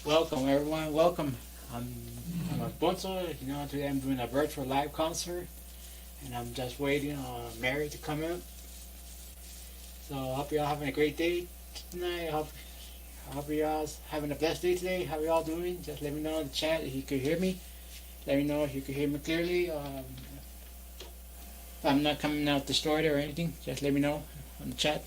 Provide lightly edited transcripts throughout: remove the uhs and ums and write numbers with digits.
Welcome everyone, welcome. I'm Alfonso. Today I'm doing a virtual live concert, and I'm just waiting on Mary to come in. So I hope y'all having a great day tonight. I hope y'all having a blessed day today. How y'all doing? Just let me know in the chat if you could hear me. Let me know if you could hear me clearly. If I'm not coming out distorted or anything, just let me know on the chat.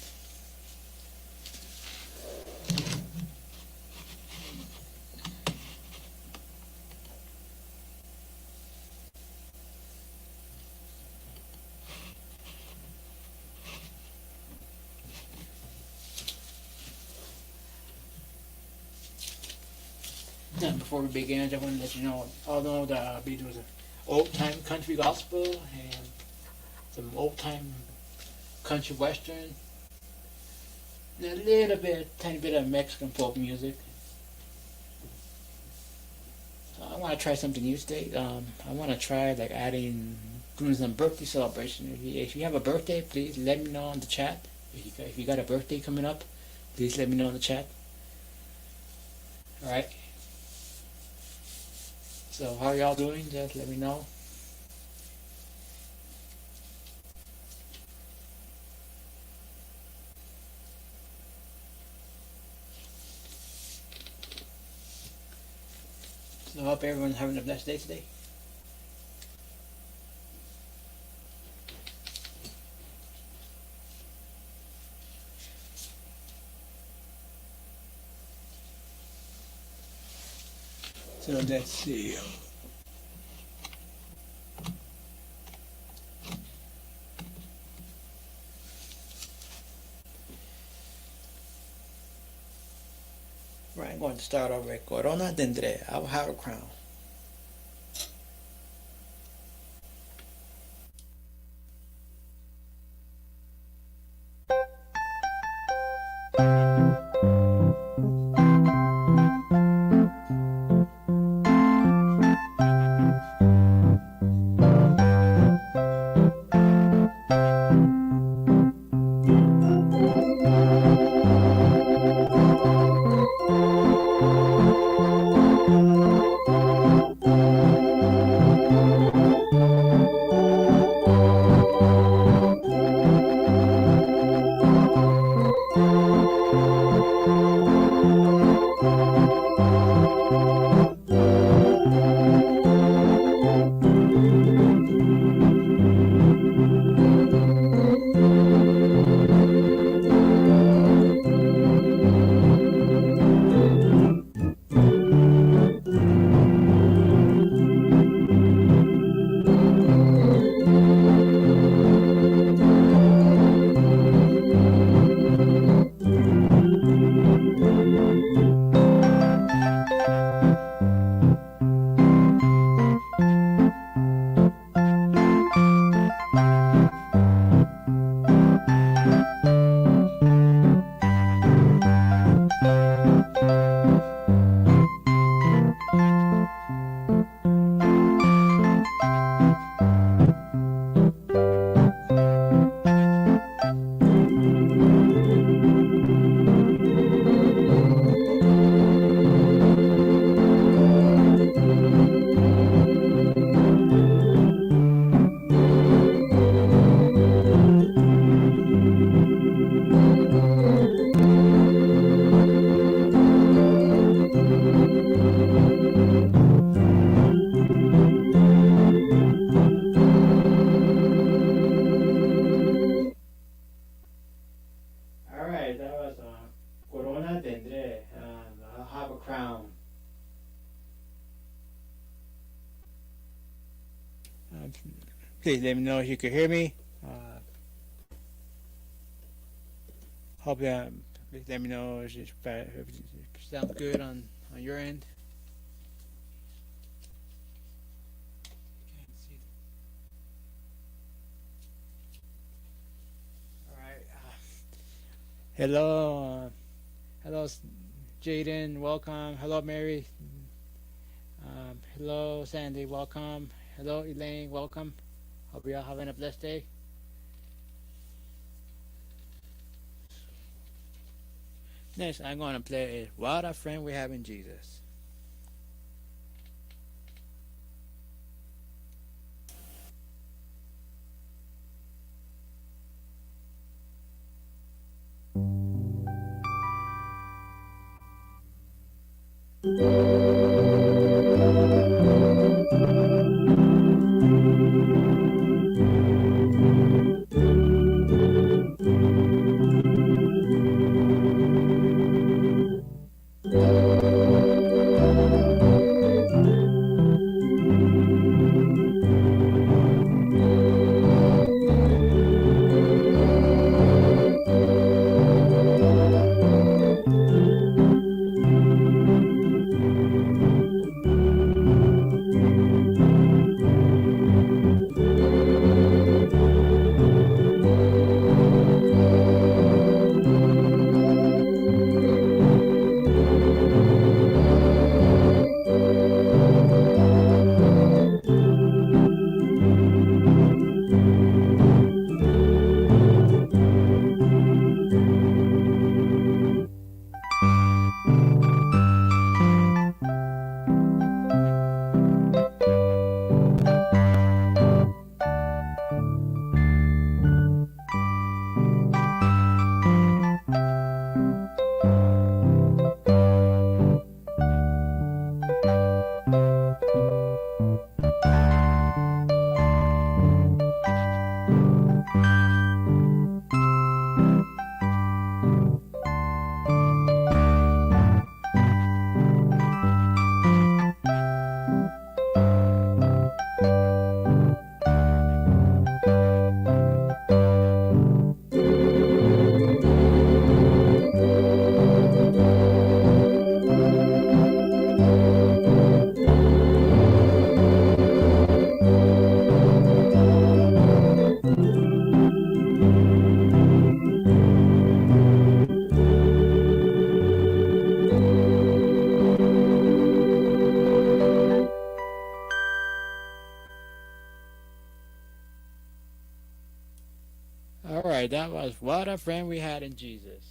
Now, before we begin, I just want to let you know, although that I'll be doing old time country gospel and some old time country western, and a little bit, tiny bit of Mexican folk music. So I want to try something new today. I want to try like doing some birthday celebration. If you have a birthday, please let me know in the chat. If you got a birthday coming up, please let me know in the chat. All right. So how y'all doing? Just let me know. So I hope everyone's having a blessed day today. So let's see. Right, I'm going to start over with Corona Dendre. I'll have a crown. Please let me know if you can hear me. Hope that please let me know if it sounds good on your end. All right. Hello, hello, Jaden. Welcome. Hello, Mary. Hello, Sandy. Welcome. Hello, Elaine. Welcome. Hope you're all having a blessed day. Next, I'm going to play What a Friend We Have in Jesus. Alright, that was What a Friend We Had in Jesus.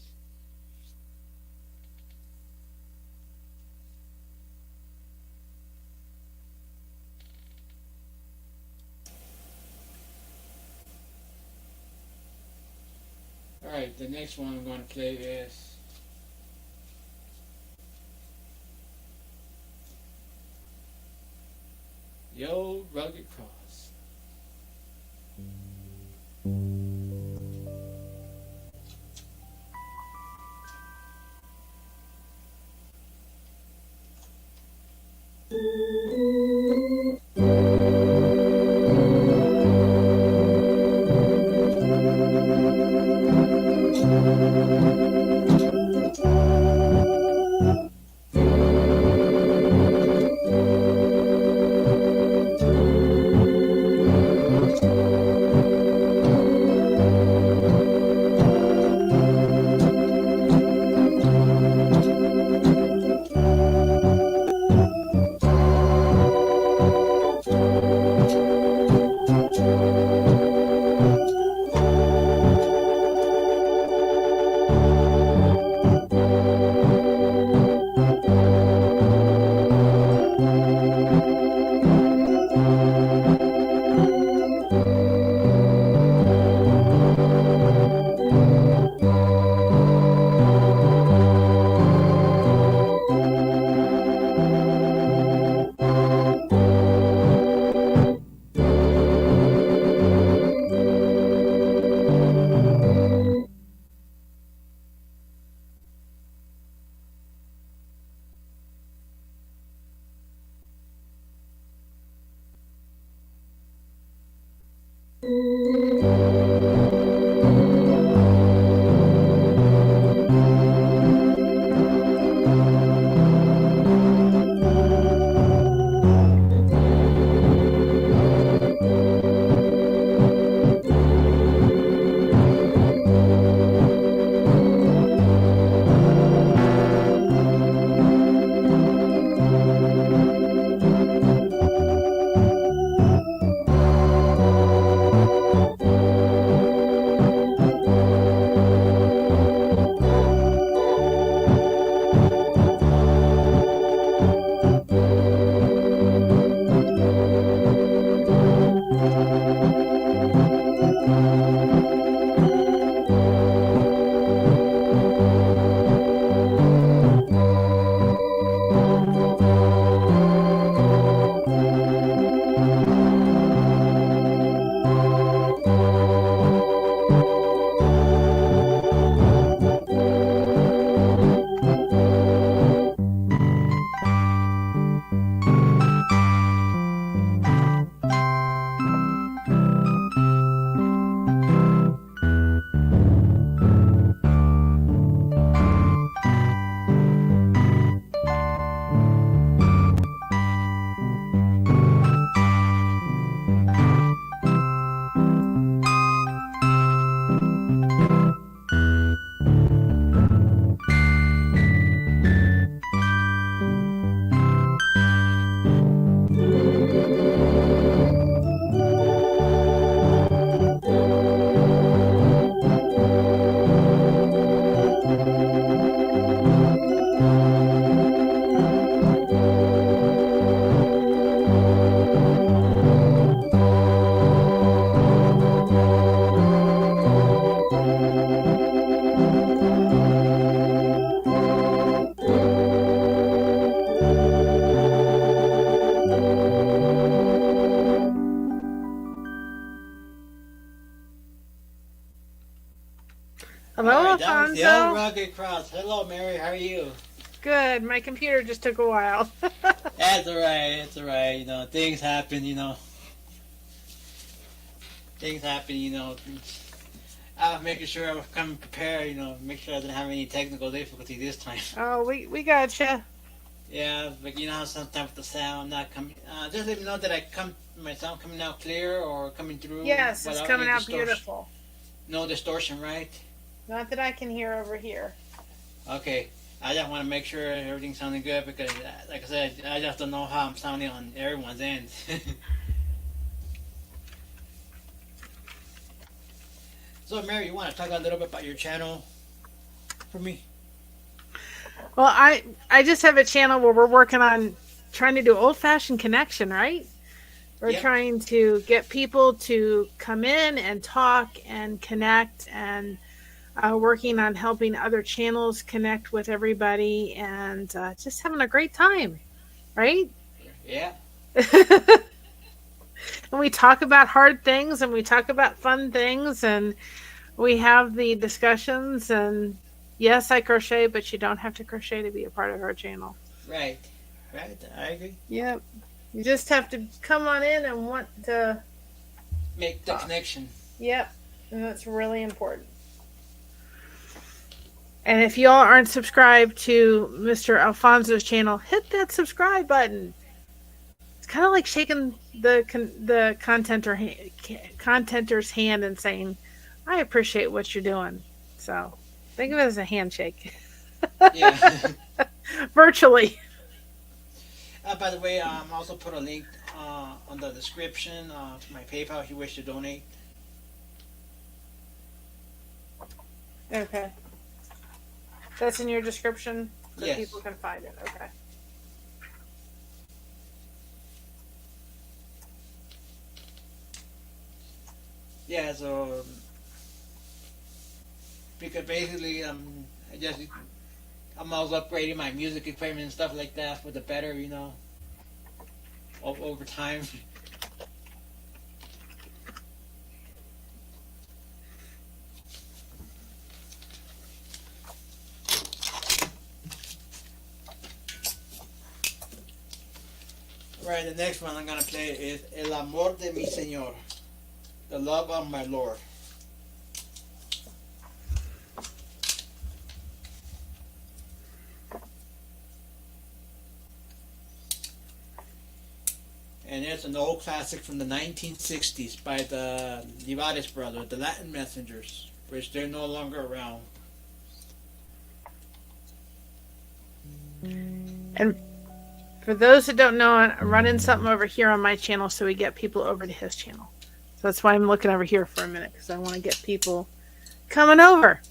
Alright, the next one I'm going to play is Yo Rugged Cross. Hello, Alright, that was the old Alfonso. rugged cross. Hello, Mary. How are you? Good. My computer just took a while. That's alright. It's alright. You know, things happen. Things happen. I was making sure I was coming prepared. Make sure I didn't have any technical difficulty this time. Oh, we gotcha. Yeah, but sometimes the sound not coming. Just let me know that my sound coming out clear or coming through. Yes, it's without coming any out distortion. beautiful. No distortion, right? Not that I can hear over here. Okay. I just want to make sure everything's sounding good because, like I said, I just don't know how I'm sounding on everyone's end. So, Mary, you want to talk a little bit about your channel for me? Well, I just have a channel where we're working on trying to do old-fashioned connection, right? We're Yep. trying to get people to come in and talk and connect, and working on helping other channels connect with everybody, and just having a great time, right? Yeah. And we talk about hard things, and we talk about fun things, and we have the discussions. And yes, I crochet, but you don't have to crochet to be a part of our channel. Right. Right. I agree. Yep. You just have to come on in and want to Make the connection. Yep. And that's really important. And if y'all aren't subscribed to Mr. Alfonso's channel, hit that subscribe button. It's kind of like shaking the contenter's hand and saying, I appreciate what you're doing. So think of it as a handshake. Yeah. Virtually. By the way, also put a link on the description to my PayPal if you wish to donate. Okay. That's in your description so Yes. people can find it. Okay. Yeah, so because basically I'm always upgrading my music equipment and stuff like that for the better, over time. Right, the next one I'm gonna play is El Amor de mi Señor, the love of my Lord. And it's an old classic from the 1960s by the Livares brothers, the Latin Messengers, which they're no longer around. And for those that don't know, I'm running something over here on my channel so we get people over to his channel. So that's why I'm looking over here for a minute, because I want to get people coming over.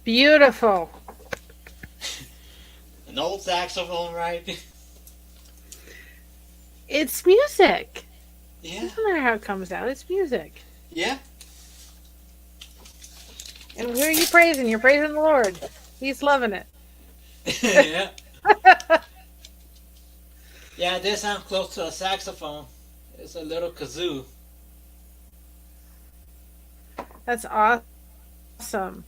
Beautiful. An old saxophone, right? It's music. Yeah. Doesn't matter how it comes out. It's music. Yeah. And who are you praising? You're praising the Lord. He's loving it. Yeah. Yeah, this sounds close to a saxophone. It's a little kazoo. That's awesome.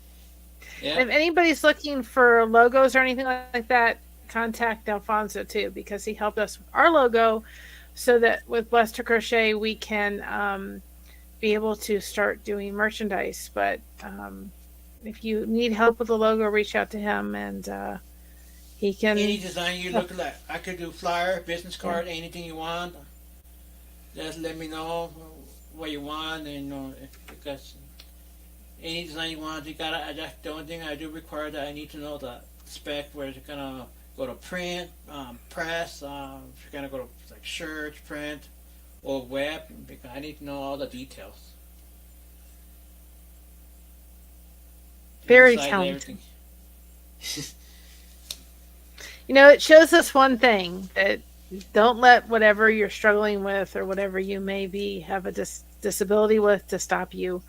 Yeah. And if anybody's looking for logos or anything like that, contact Alfonso too, because he helped us with our logo so that with Blessed to Crochet we can be able to start doing merchandise. But if you need help with the logo, reach out to him, and he can... Any design you look like. I could do flyer, business card, anything you want. Just let me know what you want, and because any design you want, you gotta. The only thing I do require that I need to know the spec where it's gonna go to print, press. If you're gonna go to like shirts, print, or web, because I need to know all the details. Very Decide talented. everything. It shows us one thing, that don't let whatever you're struggling with or whatever you may be have a disability with to stop you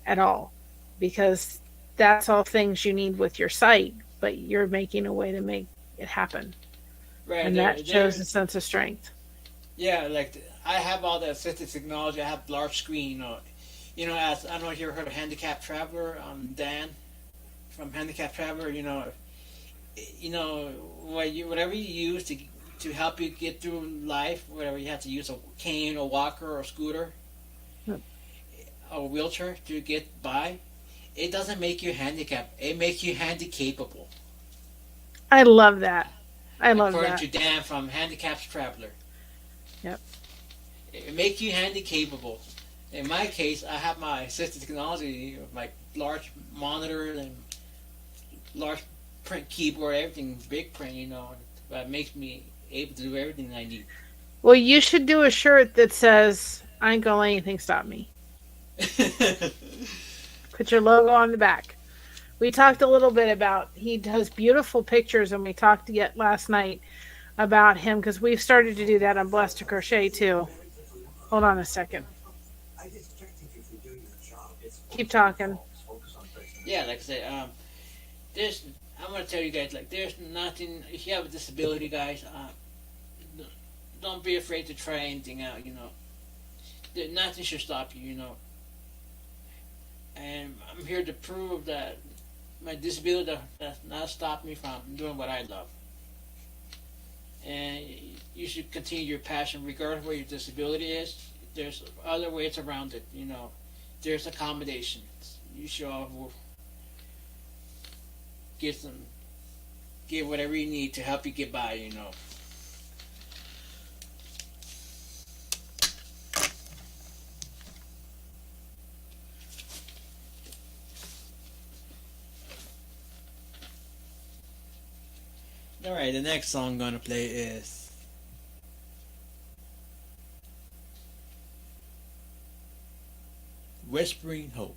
at all, because that's all things you need with your site, but you're making a way to make it happen. Right, and that shows a sense of strength. Yeah, like I have all the assistive technology. I have large screen. As I don't know if you ever heard of Handicap Traveler, Dan from Handicap Traveler. Whatever you use to help you get through life, whatever you have to use, a cane, a walker, or a scooter, a wheelchair to get by. It doesn't make you handicapped. It makes you handy-capable. I love that. According to Dan from Handicap Traveler. Yep. It makes you handy-capable. In my case, I have my assistive technology, like large monitor and large print keyboard, everything, big print, that makes me able to do everything I need. Well, you should do a shirt that says, "I ain't gonna let anything stop me." Put your logo on the back. We talked a little bit about, he does beautiful pictures, and we talked yet last night about him, because we've started to do that on Blessed to Crochet too. Hold on a second. Keep talking. Yeah, like I said, I'm going to tell you guys, there's nothing, if you have a disability, guys, don't be afraid to try anything out, Nothing should stop you, And I'm here to prove that my disability does not stop me from doing what I love. And you should continue your passion regardless of what your disability is. There's other ways around it, There's accommodations. You should all get whatever you need to help you get by, Alright, the next song I'm going to play is Whispering Hope.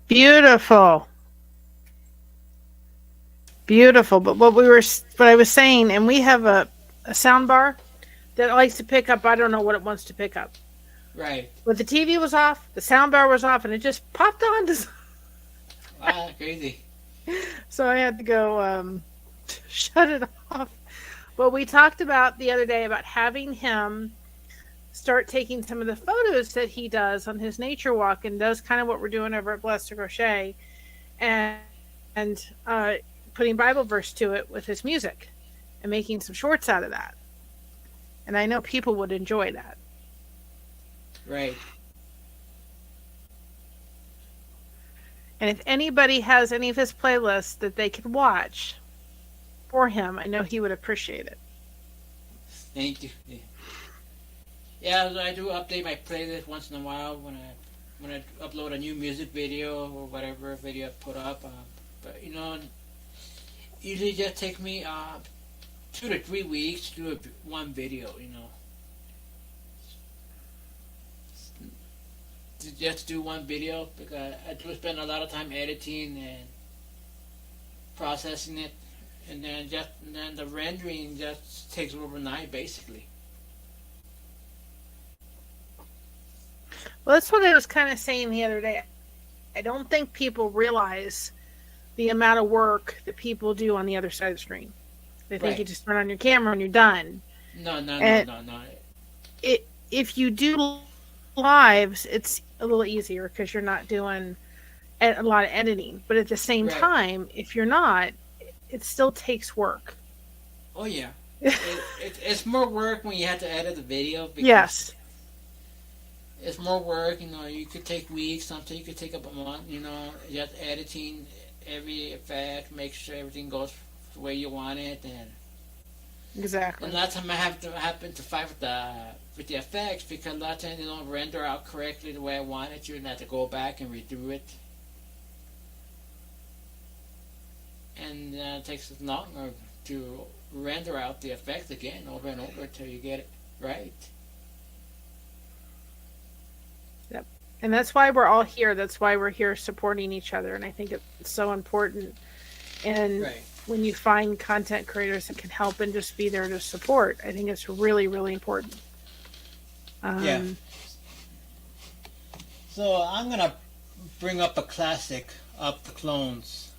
Beautiful. Beautiful. But what I was saying, and we have a sound bar that likes to pick up, I don't know what it wants to pick up. Right. But the TV was off, the sound bar was off, and it just popped on to... Wow, crazy. So I had to go shut it off. But we talked about the other day about having him start taking some of the photos that he does on his nature walk, and does kind of what we're doing over at Blessed to Crochet, and putting Bible verse to it with his music and making some shorts out of that. And I know people would enjoy that. Right. And if anybody has any of his playlists that they could watch for him, I know he would appreciate it. Thank you. Yeah, I do update my playlist once in a while when I upload a new music video or whatever video I put up. But you know, usually just take me 2 to 3 weeks to do one video. You know, just do one video, because I do spend a lot of time editing and processing it, and then the rendering just takes overnight basically. Well, that's what I was kind of saying the other day. I don't think people realize the amount of work that people do on the other side of the screen. They think Right. you just turn on your camera and you're done. No. If you do lives, it's a little easier because you're not doing a lot of editing. But at the same Right. time, if you're not, it still takes work. Oh yeah, it's more work when you have to edit the video. Because Yes. it's more work. You know, you could take weeks. Sometimes you could take up a month. You know, just editing every effect, make sure everything goes the way you want it, and Exactly. a lot of time I happen to fight with the effects, because a lot of times they don't render out correctly the way I want it to, and I have to go back and redo it. And it takes longer to render out the effects again over and over until you get it right. Yep. And that's why we're all here. That's why we're here supporting each other. And I think it's so important. And Right. when you find content creators that can help and just be there to support, I think it's really, really important. Yeah. So I'm gonna bring up a classic of the Clones.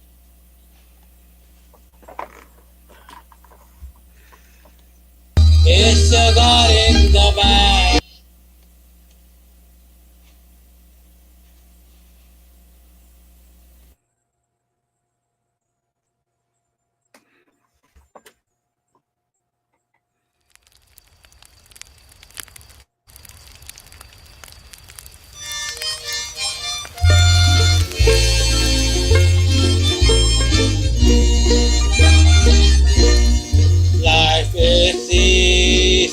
It's a God in the bag. Life is easy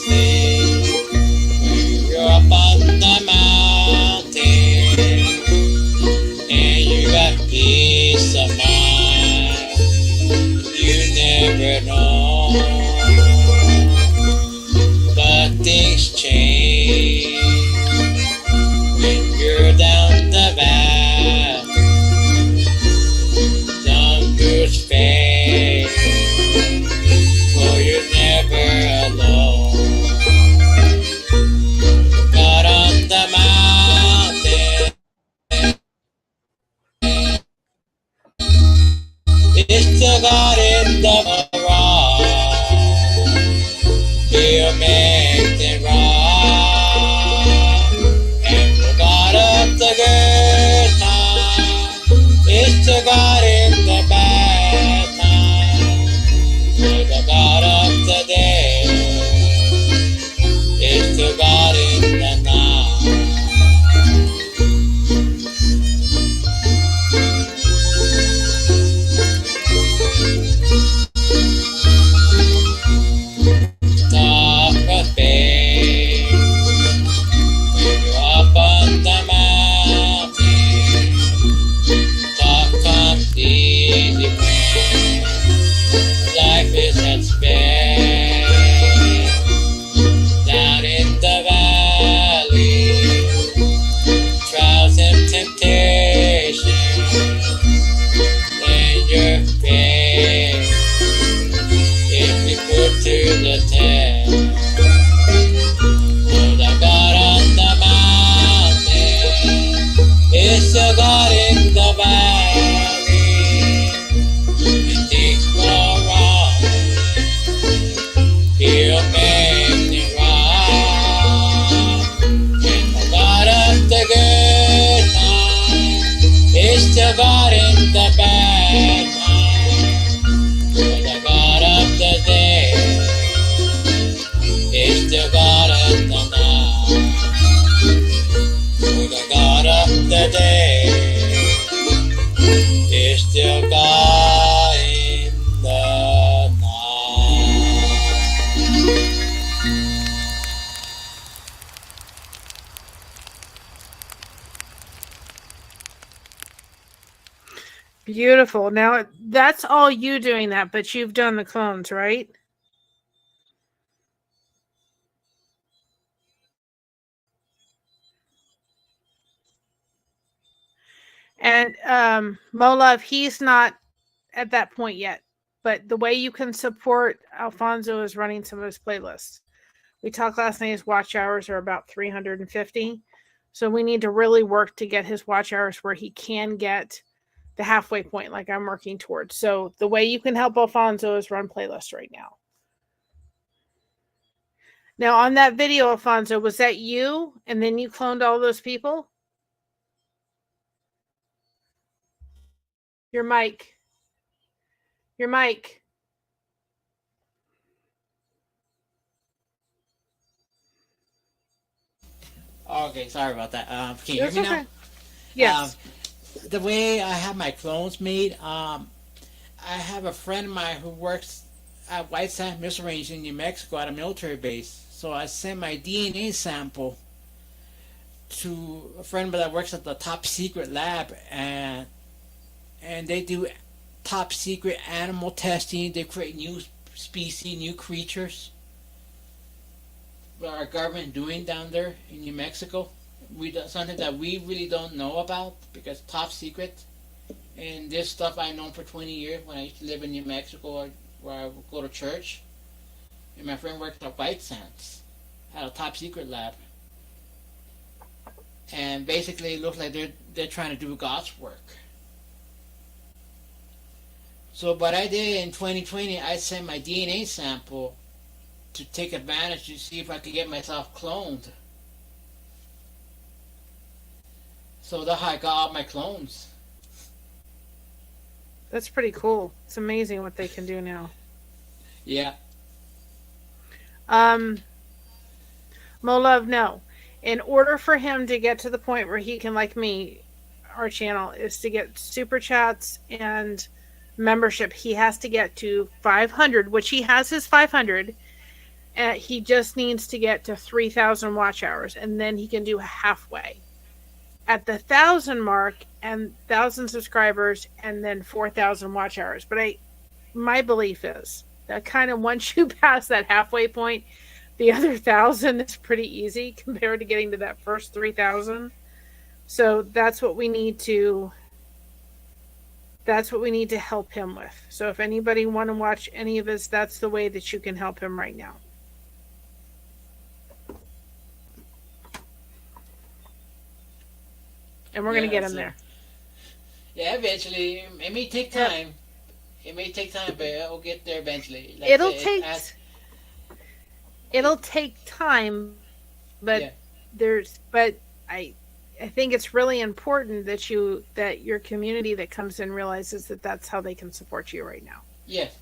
Beautiful. Now that's all you doing that, but you've done the clones, right? And Molov, he's not at that point yet. But the way you can support Alfonso is running some of his playlists. We talked last night, his watch hours are about 350. So we need to really work to get his watch hours where he can get the halfway point, like I'm working towards. So the way you can help Alfonso is run playlists right now. Now, on that video, Alfonso, was that you? And then you cloned all those people? Your mic. Your mic. Okay, sorry about that. Can you hear me now? Yes. The way I have my clones made, I have a friend of mine who works at White Sand Missile Range in New Mexico at a military base. So I sent my DNA sample to a friend that works at the top secret lab, and they do top secret animal testing. They create new species, new creatures. What our government doing down there in New Mexico, something that we really don't know about because top secret. And this stuff I know for 20 years when I used to live in New Mexico, where I would go to church. And my friend worked at White Sands, at a top secret lab. And basically it looks like they're trying to do God's work. So what I did in 2020, I sent my DNA sample to take advantage to see if I could get myself cloned. So that's how I got all my clones. That's pretty cool. It's amazing what they can do now. Yeah. Molov, no. In order for him to get to the point where he can, like me, our channel is to get super chats and membership. He has to get to 500, which he has his 500. He just needs to get to 3,000 watch hours, and then he can do halfway. At the 1,000 mark and 1,000 subscribers, and then 4,000 watch hours. But my belief is that kind of once you pass that halfway point, the other 1,000 is pretty easy compared to getting to that first 3,000. So that's what we need to. That's what we need to help him with. So if anybody want to watch any of his, that's the way that you can help him right now. And we're going to get him there. Yeah, eventually. It may take time. It may take time, but it'll get there eventually. Like it'll take time, but I think it's really important that your community that comes in realizes that that's how they can support you right now. Yes.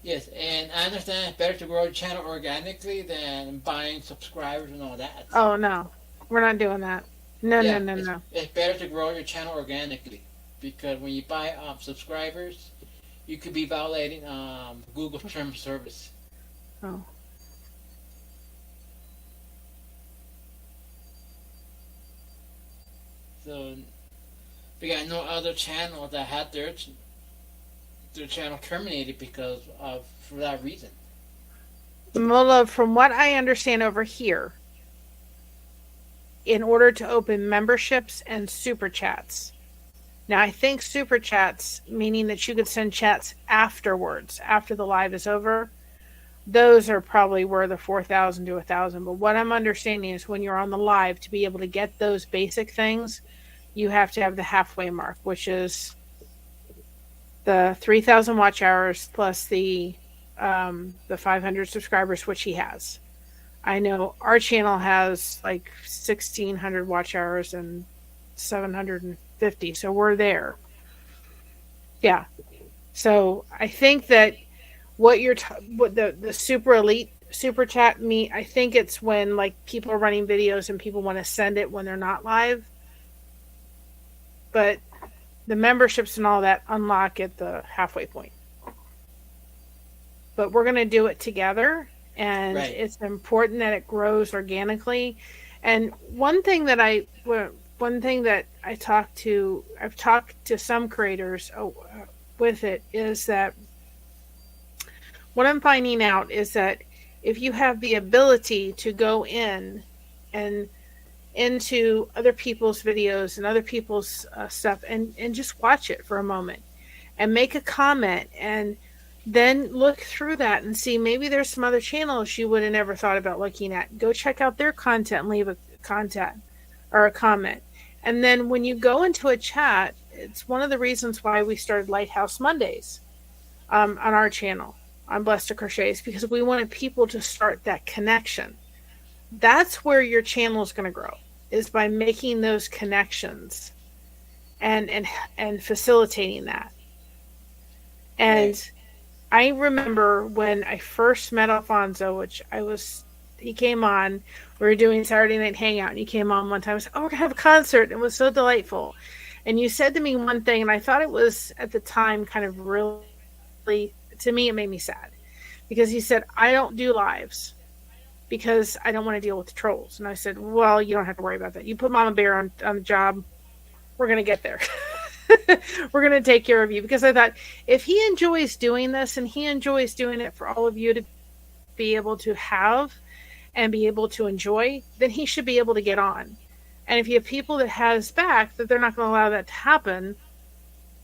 And I understand it's better to grow a channel organically than buying subscribers and all that. Oh no, we're not doing that. No. It's better to grow your channel organically because when you buy subscribers, you could be violating Google's terms of service. Oh. So we got no other channel that had their channel terminated for that reason. Mullah, from what I understand over here, in order to open memberships and super chats. Now, I think super chats, meaning that you could send chats afterwards, after the live is over, those are probably worth the 4,000 to 1,000. But what I'm understanding is when you're on the live, to be able to get those basic things, you have to have the halfway mark, which is the 3,000 watch hours plus the 500 subscribers, which he has. I know our channel has like 1,600 watch hours and 750, so we're there. Yeah. So I think that what the super elite super chat I think it's when like people are running videos and people want to send it when they're not live. But the memberships and all that unlock at the halfway point. But we're going to do it together. And It's important that it grows organically. And one thing that one thing that I've talked to some creators with it, is that what I'm finding out is that if you have the ability to go in and into other people's videos and other people's stuff, and just watch it for a moment and make a comment, and then look through that and see maybe there's some other channels you would have never thought about looking at. Go check out their content and leave a content or a comment. And then when you go into a chat, it's one of the reasons why we started Lighthouse Mondays on our channel on Blessed to Crochets, because we wanted people to start that connection. That's where your channel is going to grow, is by making those connections and facilitating that. And right. I remember when I first met Alfonso, he came on, we were doing Saturday Night Hangout, and he came on one time. I said, oh, we're going to have a concert. It was so delightful. And you said to me one thing, and I thought it was, at the time, kind of really, to me, it made me sad. Because he said, I don't do lives because I don't want to deal with the trolls. And I said, well, you don't have to worry about that. You put Mama Bear on the job, we're going to get there. We're going to take care of you. Because I thought, if he enjoys doing this, and he enjoys doing it for all of you to be able to have and be able to enjoy, then he should be able to get on. And if you have people that has back that they're not going to allow that to happen,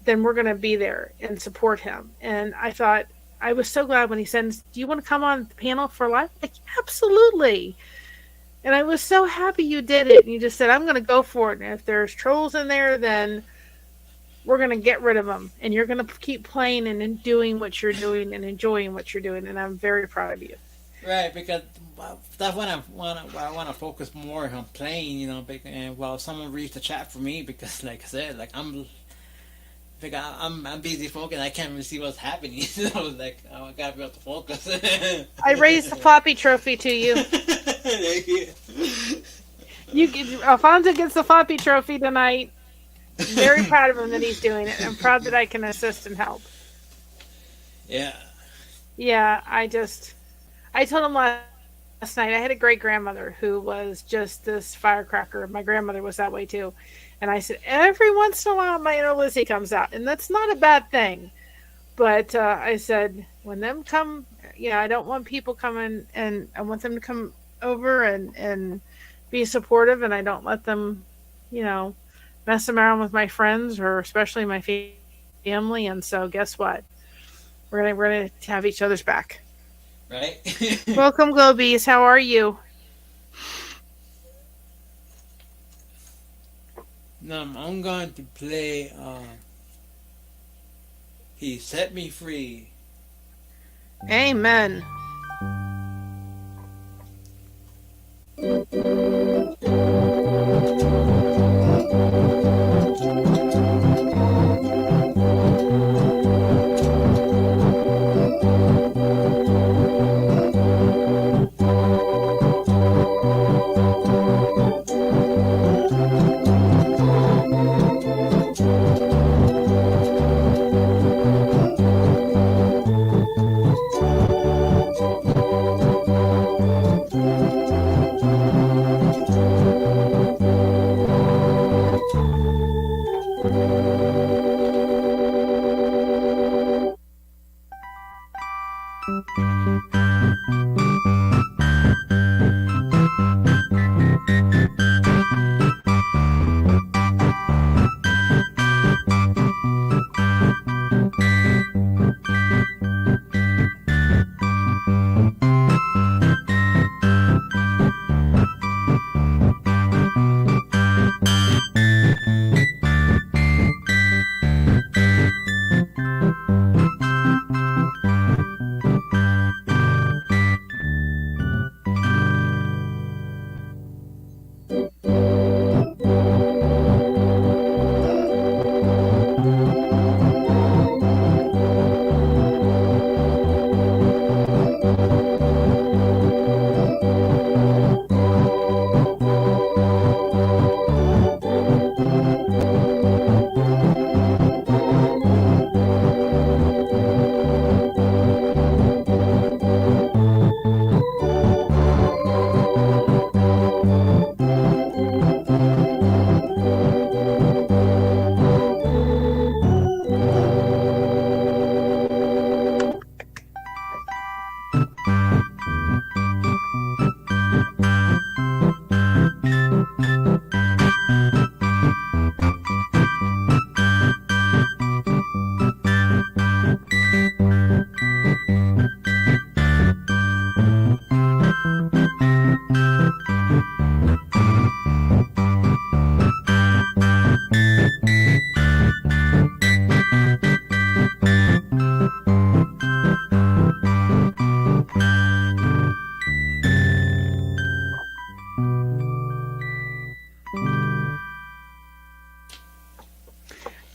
then we're going to be there and support him. And I thought, I was so glad when he said, do you want to come on the panel for live? Like, absolutely. And I was so happy you did it. And you just said, I'm going to go for it. And if there's trolls in there, then we're going to get rid of them. And you're going to keep playing and doing what you're doing and enjoying what you're doing. And I'm very proud of you. Right, because that's when I want to focus more on playing, you know, and while someone reads the chat for me, because like I said, like I'm busy focusing, I can't really see what's happening. So like, I gotta be able to focus. I raised the floppy trophy to you. Alfonso gets the floppy trophy tonight. I'm very proud of him that he's doing it. I'm proud that I can assist and help. Yeah. Yeah, I told him last night, I had a great grandmother who was just this firecracker. My grandmother was that way too. And I said, every once in a while, my inner Lizzie comes out. And that's not a bad thing. But I said, when them come, I don't want people coming, and I want them to come over and be supportive. And I don't let them, mess around with my friends, or especially my family. And so guess what? We're gonna have each other's back. Right? Welcome, Globies. How are you? Now I'm going to play He Set Me Free. Amen.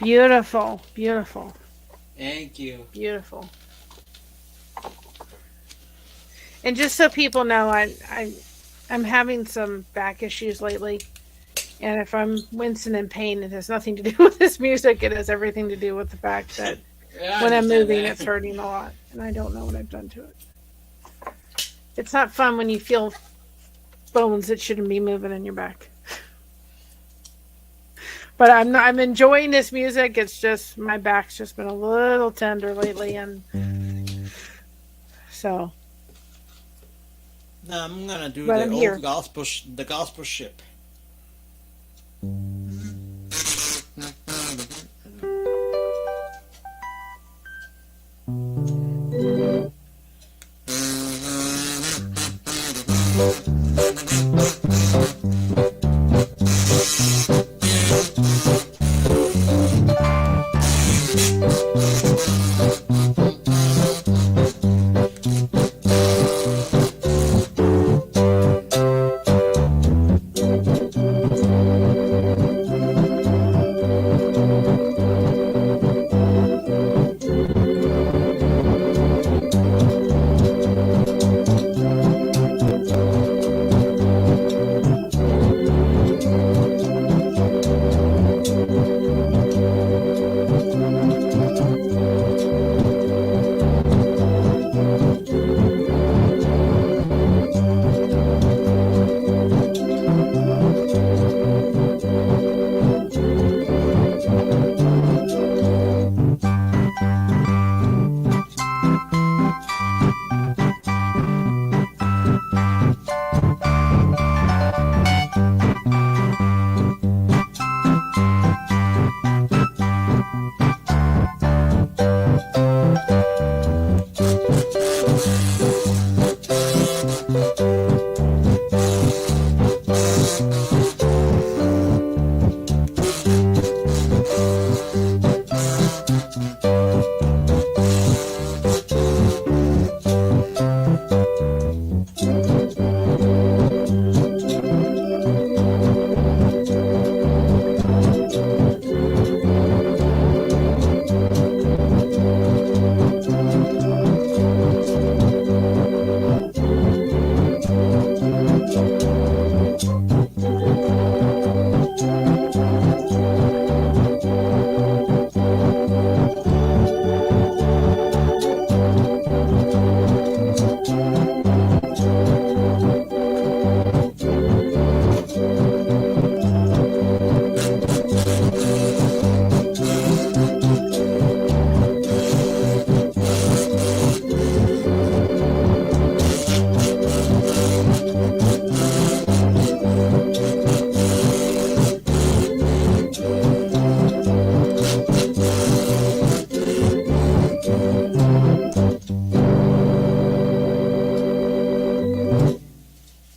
Beautiful, beautiful, Thank you. beautiful. And just so people know, I'm having some back issues lately. And if I'm wincing in pain, it has nothing to do with this music. It has everything to do with the fact that Yeah, I when I'm understand moving, that. it's hurting a lot. And I don't know what I've done to it. It's not fun when you feel bones that shouldn't be moving in your back. But I'm enjoying this music. It's just my back's just been a little tender lately, and so. Now I'm gonna do But the I'm old here. the gospel ship.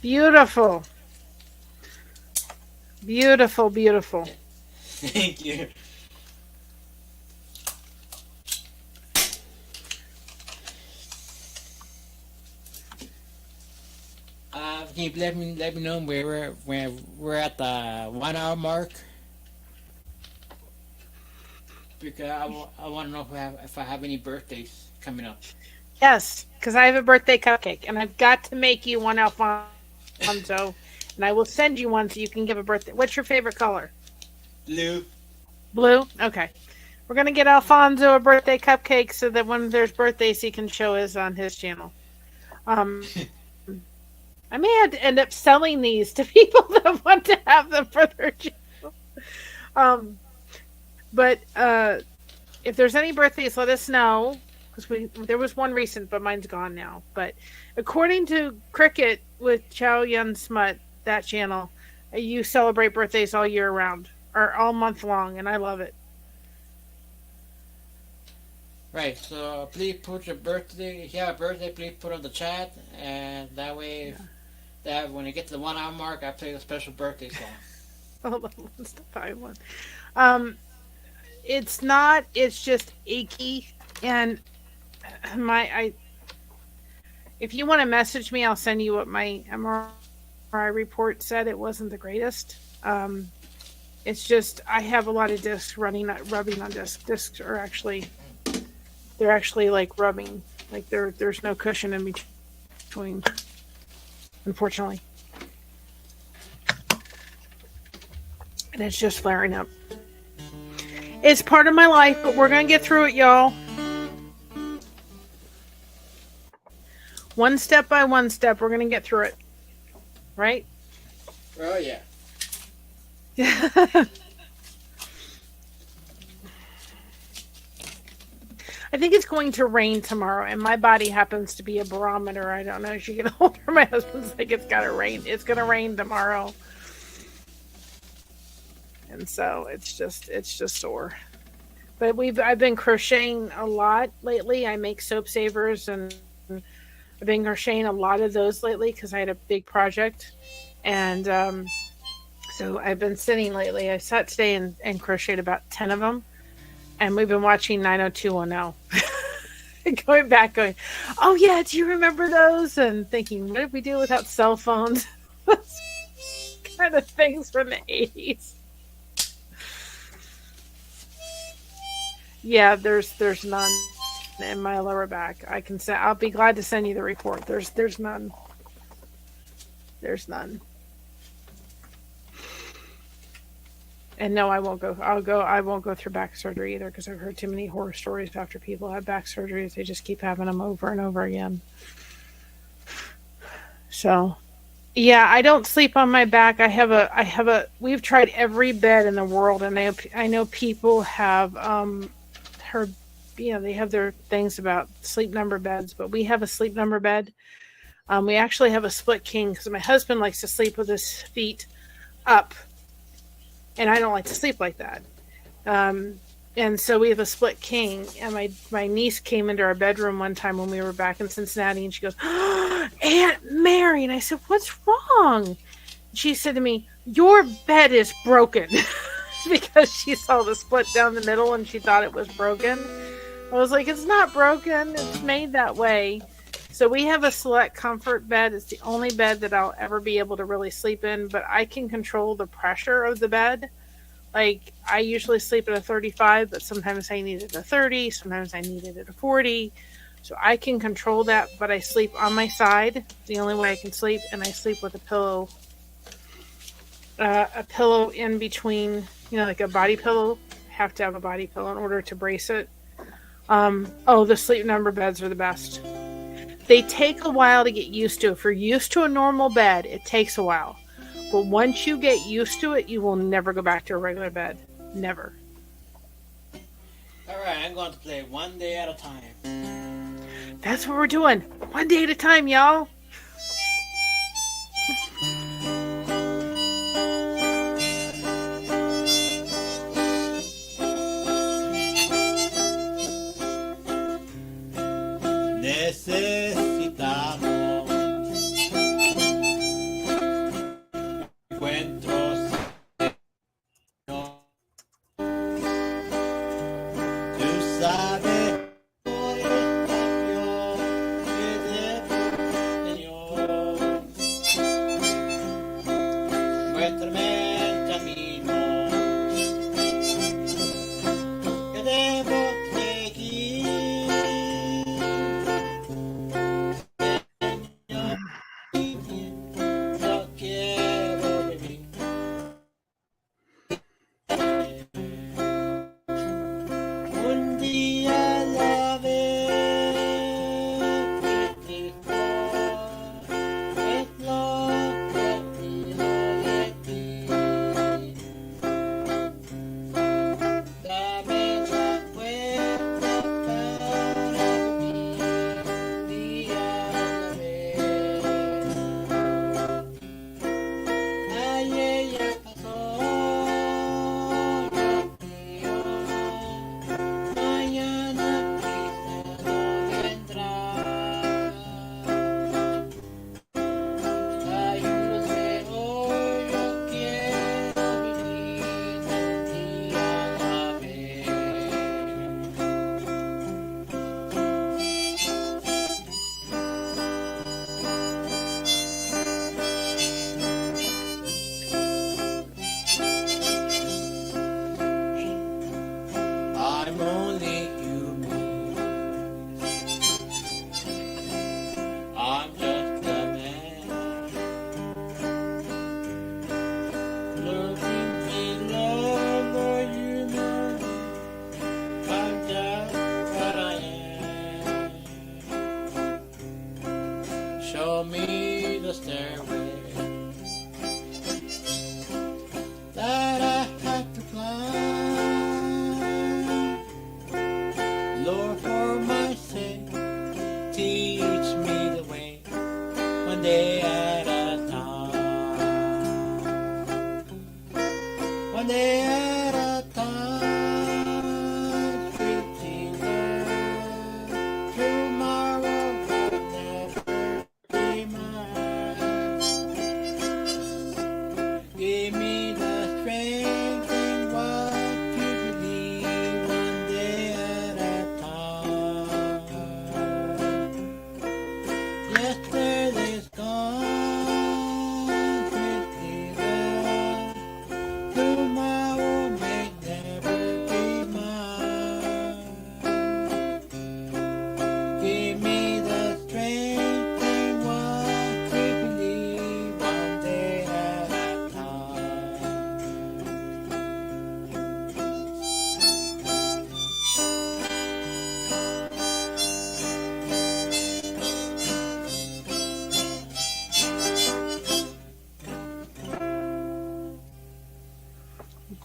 Beautiful. Beautiful, beautiful. Thank you. Can you let me know where we're at the 1 hour mark? Because I want to know if I have any birthdays coming up. Yes, because I have a birthday cupcake, and I've got to make you one, Alfonso, and I will send you one so you can give a birthday. What's your favorite color? Blue. Blue? Okay. We're going to get Alfonso a birthday cupcake so that when there's birthdays, he can show us on his channel. I may have to end up selling these to people that want to have them for their channel. But if there's any birthdays, let us know. Because there was one recent, but mine's gone now. But according to Cricket with Chow Yun Smut, that channel, you celebrate birthdays all year round or all month long, and I love it. Right. So please put your birthday. If you have a birthday, please put on the chat, and that way, that when you get to the 1 hour mark, I play a special birthday song. Hold on, let's find one. It's not. It's just achy, and if you want to message me, I'll send you what my MRI report said. It wasn't the greatest. It's just I have a lot of discs rubbing on discs. Discs are actually they're actually like rubbing. Like there's no cushion in between. Unfortunately. And it's just flaring up. It's part of my life, but we're gonna get through it, y'all. One step by one step, we're gonna get through it. Right? Oh yeah. I think it's going to rain tomorrow, and my body happens to be a barometer. I don't know. As you get older, my husband's like, it's gotta rain. It's gonna rain tomorrow. And so it's just sore. But I've been crocheting a lot lately. I make soap savers, and I've been crocheting a lot of those lately because I had a big project. And so I've been sitting lately. I sat today and crocheted about 10 of them. And we've been watching 90210. Going back, oh yeah, do you remember those? And thinking, what did we do without cell phones? Kind of things from the 80s. Yeah, there's none in my lower back. I'll be glad to send you the report. There's none. There's none. And no, I won't go. I won't go through back surgery either because I've heard too many horror stories after people have back surgeries. They just keep having them over and over again. So, yeah, I don't sleep on my back. We've tried every bed in the world, and I know people have heard, they have their things about sleep number beds, but we have a sleep number bed. We actually have a split king because my husband likes to sleep with his feet up. And I don't like to sleep like that. And so we have a split king. And my niece came into our bedroom one time when we were back in Cincinnati. And she goes, oh, Aunt Mary. And I said, what's wrong? She said to me, your bed is broken. Because she saw the split down the middle and she thought it was broken. I was like, it's not broken. It's made that way. So we have a select comfort bed. It's the only bed that I'll ever be able to really sleep in, but I can control the pressure of the bed. Like, I usually sleep at a 35, but sometimes I need it at a 30, sometimes I need it at a 40. So I can control that, but I sleep on my side. It's the only way I can sleep, and I sleep with a pillow in between, like a body pillow. I have to have a body pillow in order to brace it. The sleep number beds are the best. They take a while to get used to. If you're used to a normal bed, it takes a while. But once you get used to it, you will never go back to a regular bed. Never. Alright, I'm going to play one day at a time. That's what we're doing. One day at a time, y'all. Necesitamos encuentros. Tú sabes por el cambio que debo, Señor. Muéstrame el camino que debo seguir. Yo quiero vivir.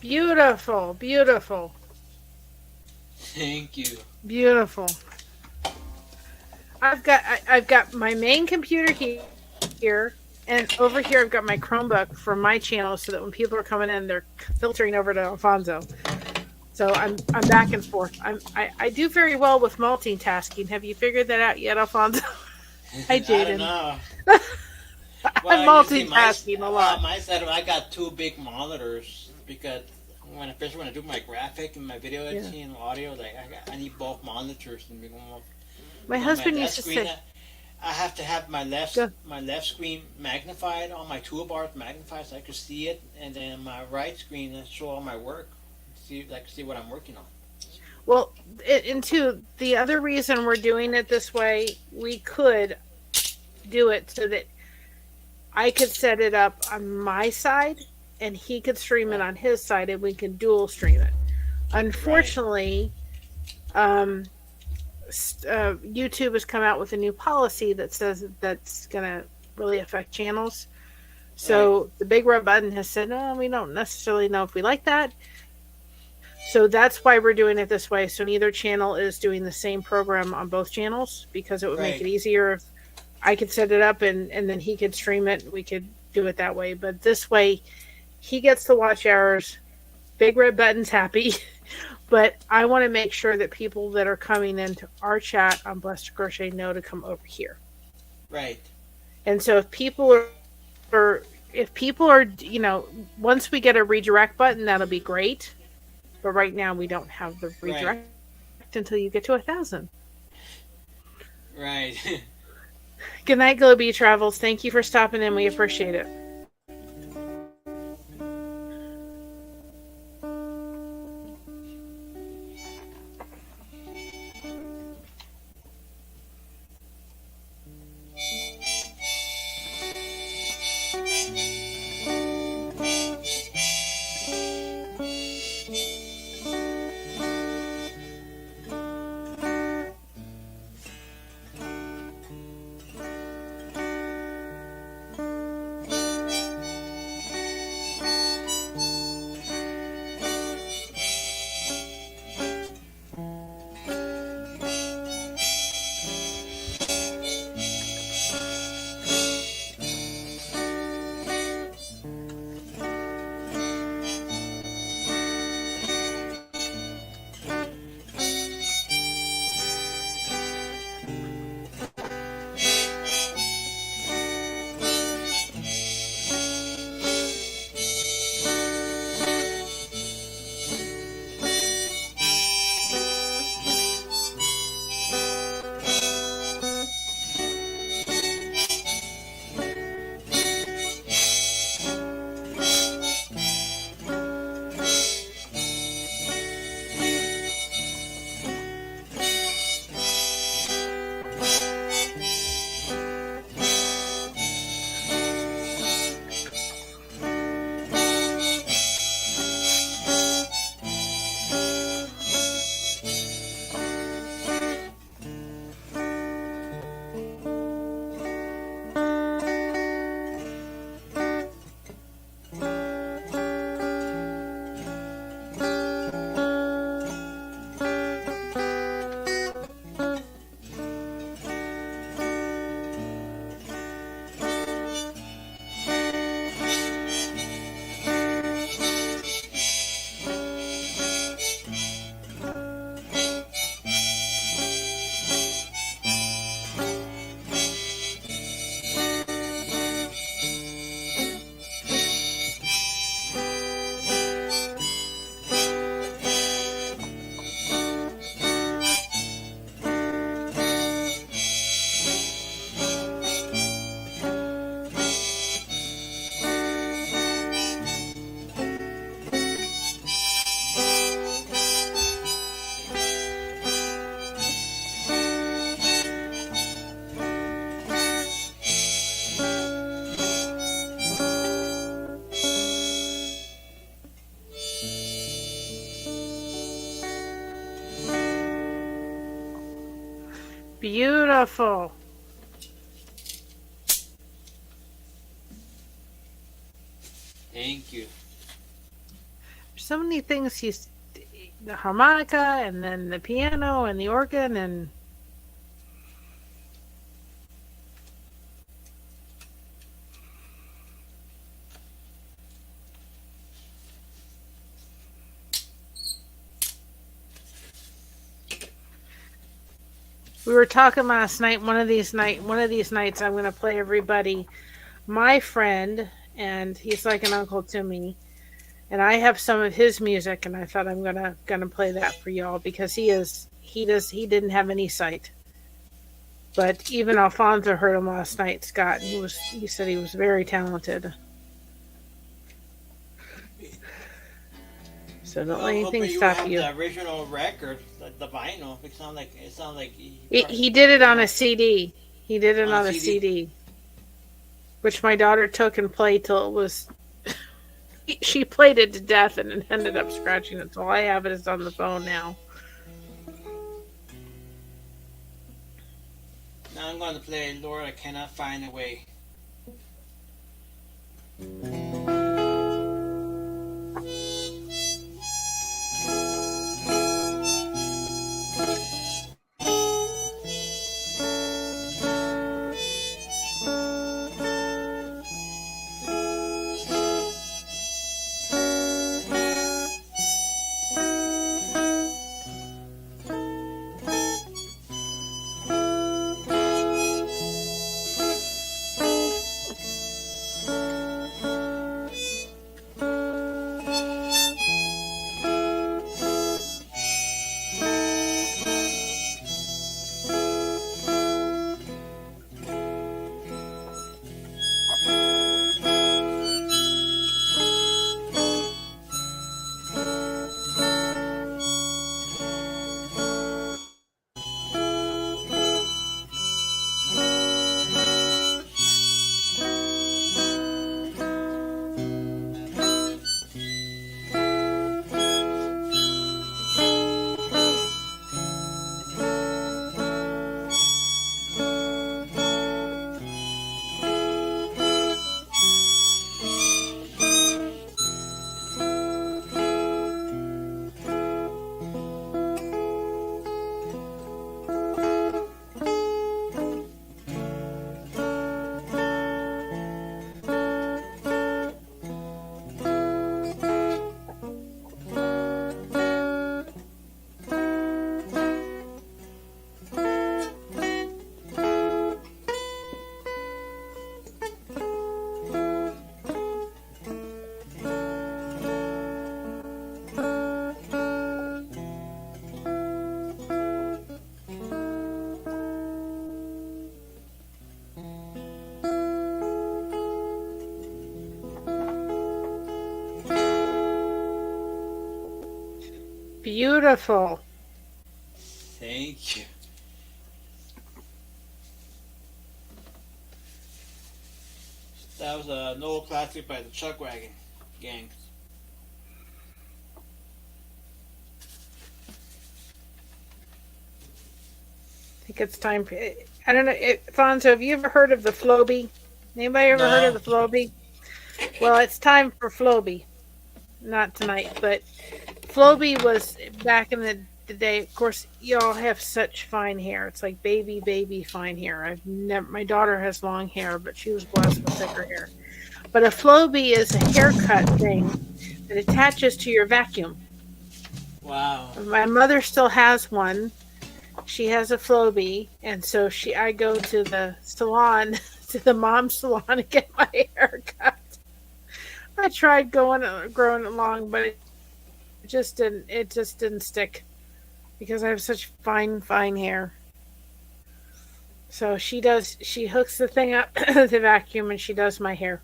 Beautiful, beautiful, Thank you. beautiful. I've got my main computer here, and over here I've got my Chromebook for my channel, so that when people are coming in, they're filtering over to Alfonso. So I'm back and forth. I do very well with multitasking. Have you figured that out yet, Alfonso? Hi, Jaden. I don't know. I'm multitasking a lot. My setup, I got two big monitors because especially when I do my graphic and my video editing and audio, like I need both monitors. And my husband used to say, I have to have my left screen magnified, all my toolbars magnified, so I could see it, and then my right screen show all my work, see what I'm working on. Well, and two, the other reason we're doing it this way, we could do it so that I could set it up on my side and he could stream it on his side, and we can dual stream it. Unfortunately, YouTube has come out with a new policy that says that's going to really affect channels. So the big red button has said, no, we don't necessarily know if we like that. So that's why we're doing it this way. So neither channel is doing the same program on both channels, because it would make it easier if I could set it up and then he could stream it. We could do it that way. But this way, he gets the watch hours. Big red button's happy. But I want to make sure that people that are coming into our chat on Blessed to Crochet know to come over here. Right. And so if people are, you know, once we get a redirect button, that'll be great. But right now we don't have the redirect until you get to 1,000. Right. Good night, Globe Travels. Thank you for stopping in. We appreciate it. Beautiful. Thank you. so many things he's the harmonica and then the piano and the organ and we were talking last night. One of these nights, I'm going to play everybody my friend, and he's like an uncle to me. And I have some of his music, and I thought I'm gonna play that for y'all because he didn't have any sight. But even Alfonso heard him last night, Scott. And he said he was very talented. So don't let anything stop you. The original record, the vinyl. It sounds like he did it on a CD. He did it on a CD, which my daughter took and played till it was. She played it to death and ended up scratching it. So all I have it is on the phone now. Now I'm going to play Lord, I Cannot Find a Way. Beautiful. Thank you. That was an old classic by the Chuck Wagon Gang. I think it's time for. I don't know, Alfonso. Have you ever heard of the Floby? Anybody ever heard of the Floby? Well, it's time for Floby. Not tonight, but Floby was back in the day. Of course, y'all have such fine hair. It's like baby fine hair. My daughter has long hair, but she was blessed with thicker hair. But a Floby is a haircut thing that attaches to your vacuum. Wow. My mother still has one. She has a Floby, and so I go to the salon, to the mom salon, to get my hair cut. I tried growing it long, but it just didn't stick because I have such fine hair. So she hooks the thing up to the vacuum and she does my hair.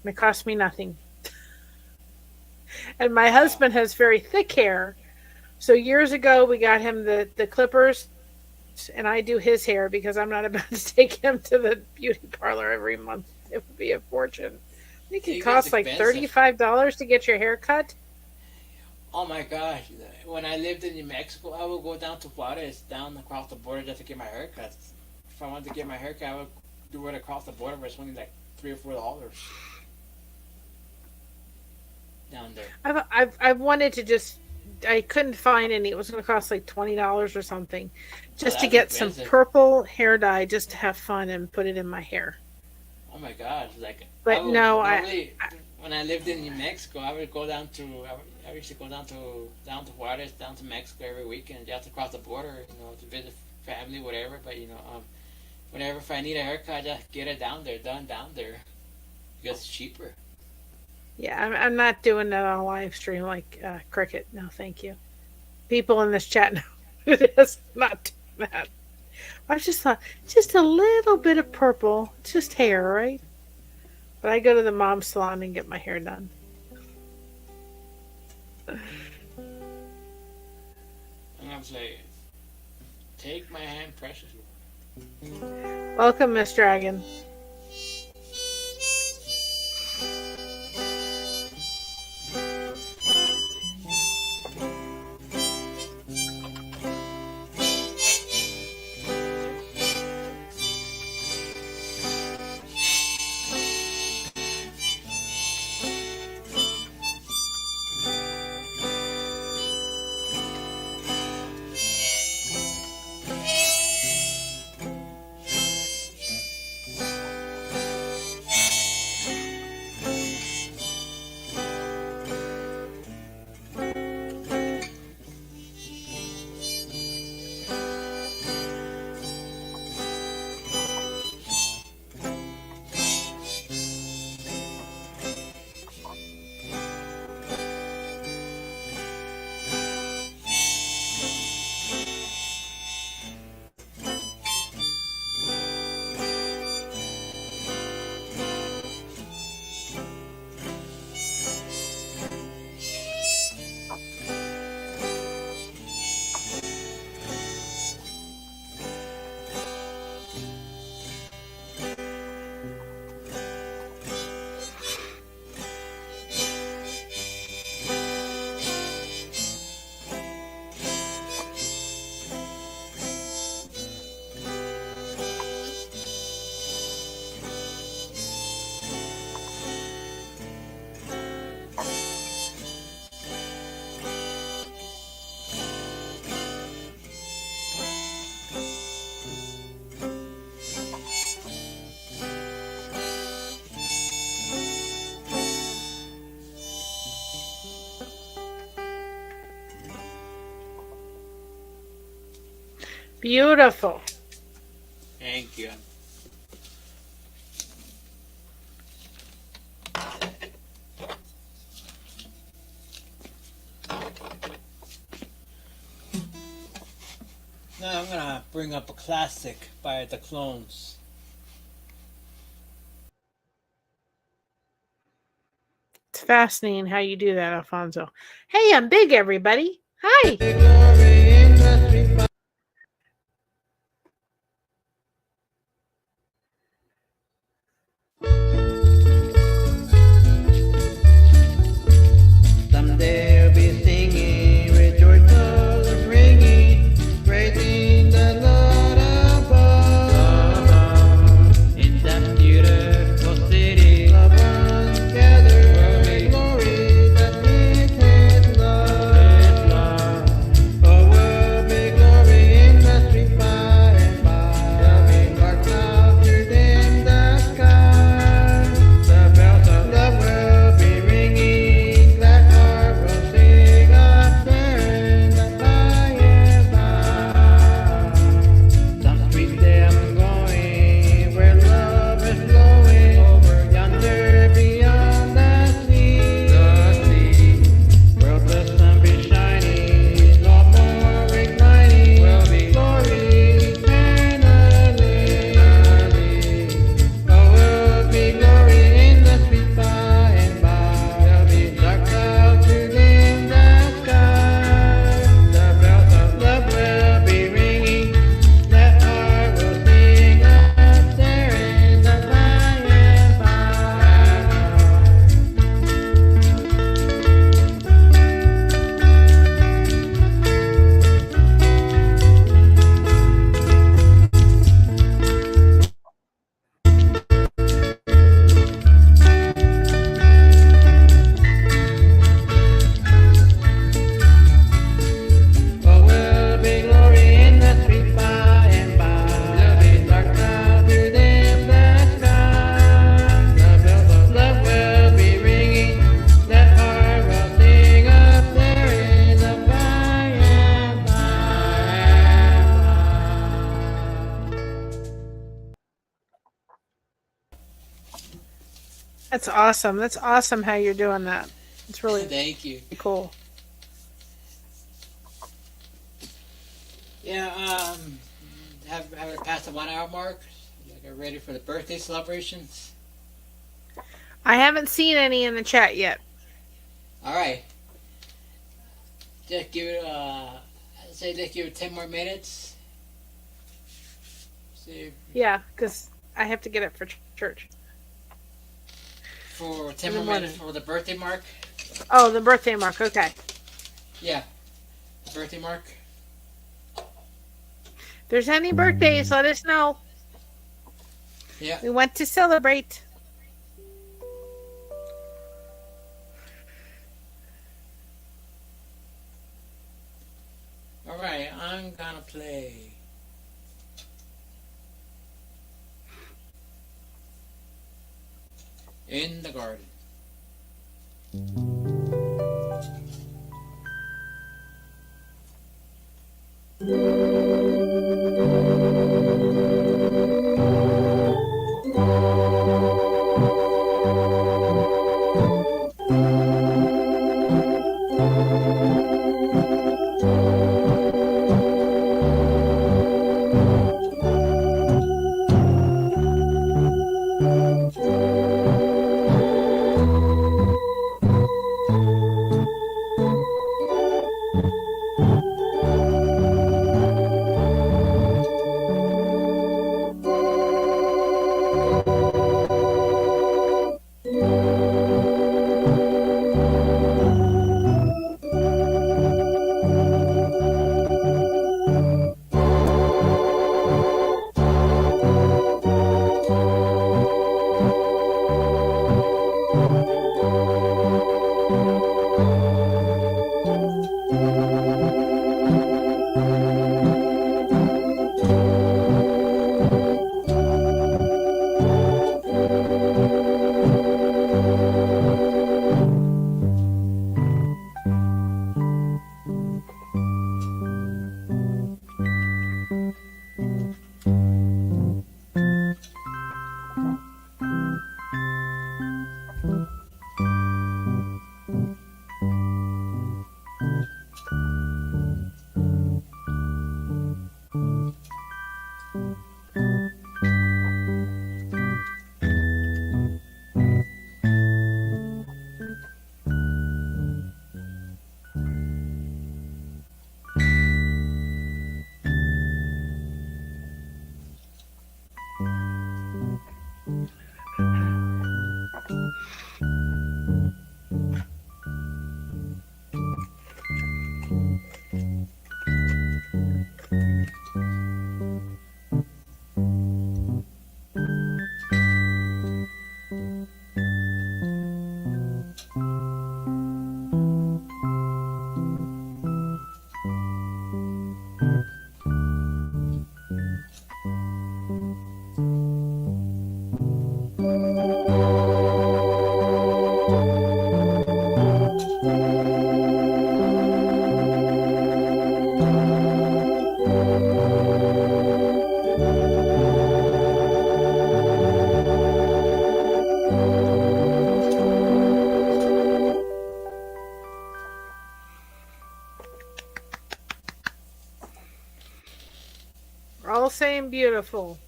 And it costs me nothing. And my husband has very thick hair. So years ago we got him the clippers, and I do his hair because I'm not about to take him to the beauty parlor every month. It would be a fortune. I think it costs like $35 to get your hair cut. Oh my gosh. When I lived in New Mexico, I would go down to Juarez, down across the border just to get my hair cut. If I wanted to get my hair cut, I would do it across the border, but it's only like $3 or $4. down there. I've wanted to just. I couldn't find any. It was going to cost like $20 or something, just to get some purple hair dye, just to have fun and put it in my hair. Oh my gosh! Like, but when I lived in New Mexico, I would go down to. I used to go down to Juarez, down to Mexico every weekend, just across the border, to visit family, whatever. But whenever if I need a haircut, I just get it done down there, because it's cheaper. Yeah, I'm not doing that on a live stream like Cricket. No, thank you. People in this chat know it is not doing that. I just thought, just a little bit of purple, just hair, right? But I go to the mom's salon and get my hair done. I'm gonna say, take my hand, precious. Welcome, Miss Dragon. Beautiful. Thank you. Now I'm gonna bring up a classic by the Clones. It's fascinating how you do that, Alfonso. Hey, I'm big, everybody. Hi. Someday we'll be singing with joyful ringing, praising the Lord above. In that beautiful city, loved ones gather, with glory that brings His love. Oh, will be glory. That's awesome. That's awesome how you're doing that. It's really Thank you. cool. Yeah, have it past the 1 hour mark. Get ready for the birthday celebrations. I haven't seen any in the chat yet. All right. Just give it. Say let's give it 10 more minutes. See Yeah, because I have to get it for church. for 10 In the more minutes morning. for the birthday mark. Oh, the birthday mark. Okay. Yeah, the birthday mark. If there's any birthdays, let us know. Yeah. We want to celebrate. All right, I'm gonna play. In the garden. We're all saying beautiful.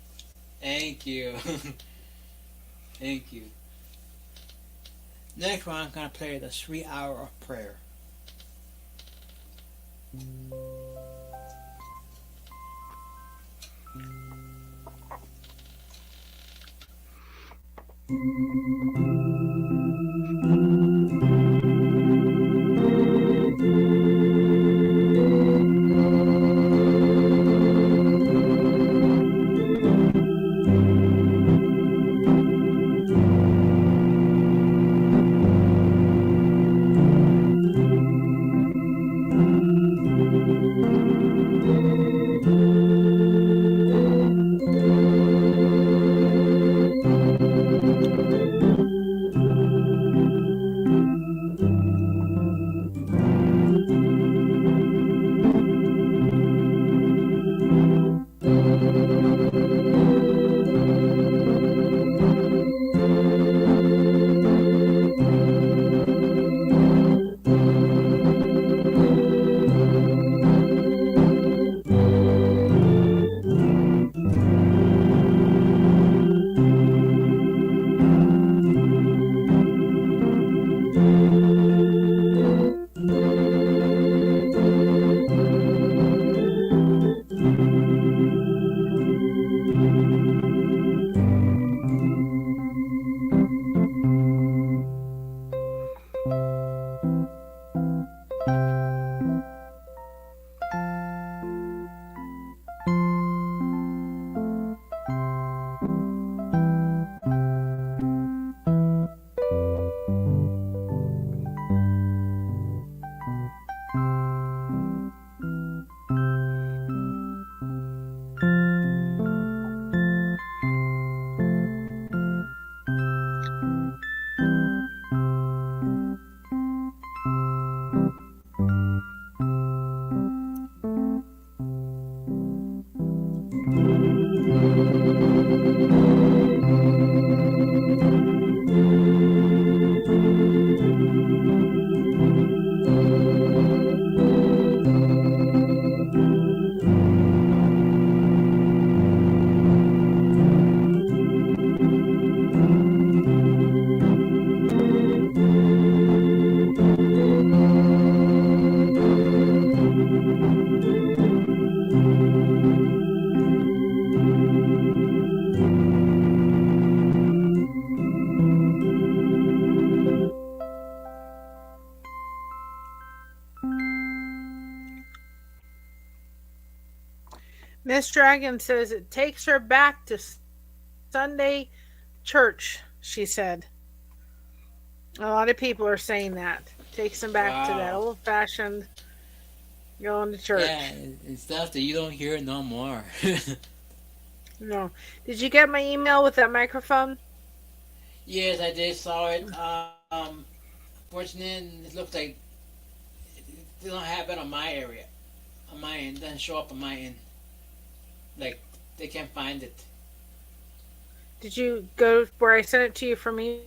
Thank you. Thank you. Next one, I'm going to play the 3 Hour of Prayer. Miss Dragon says it takes her back to Sunday church, she said. A lot of people are saying that. Takes them back to that Wow. old fashioned going to church. Yeah, it's stuff that you don't hear no more. No. Did you get my email with that microphone? Yes, I did saw it. Fortunately, it looks like they don't have it on my area. On my end, it doesn't show up on my end. Like they can't find it. Did you go where I sent it to you from eBay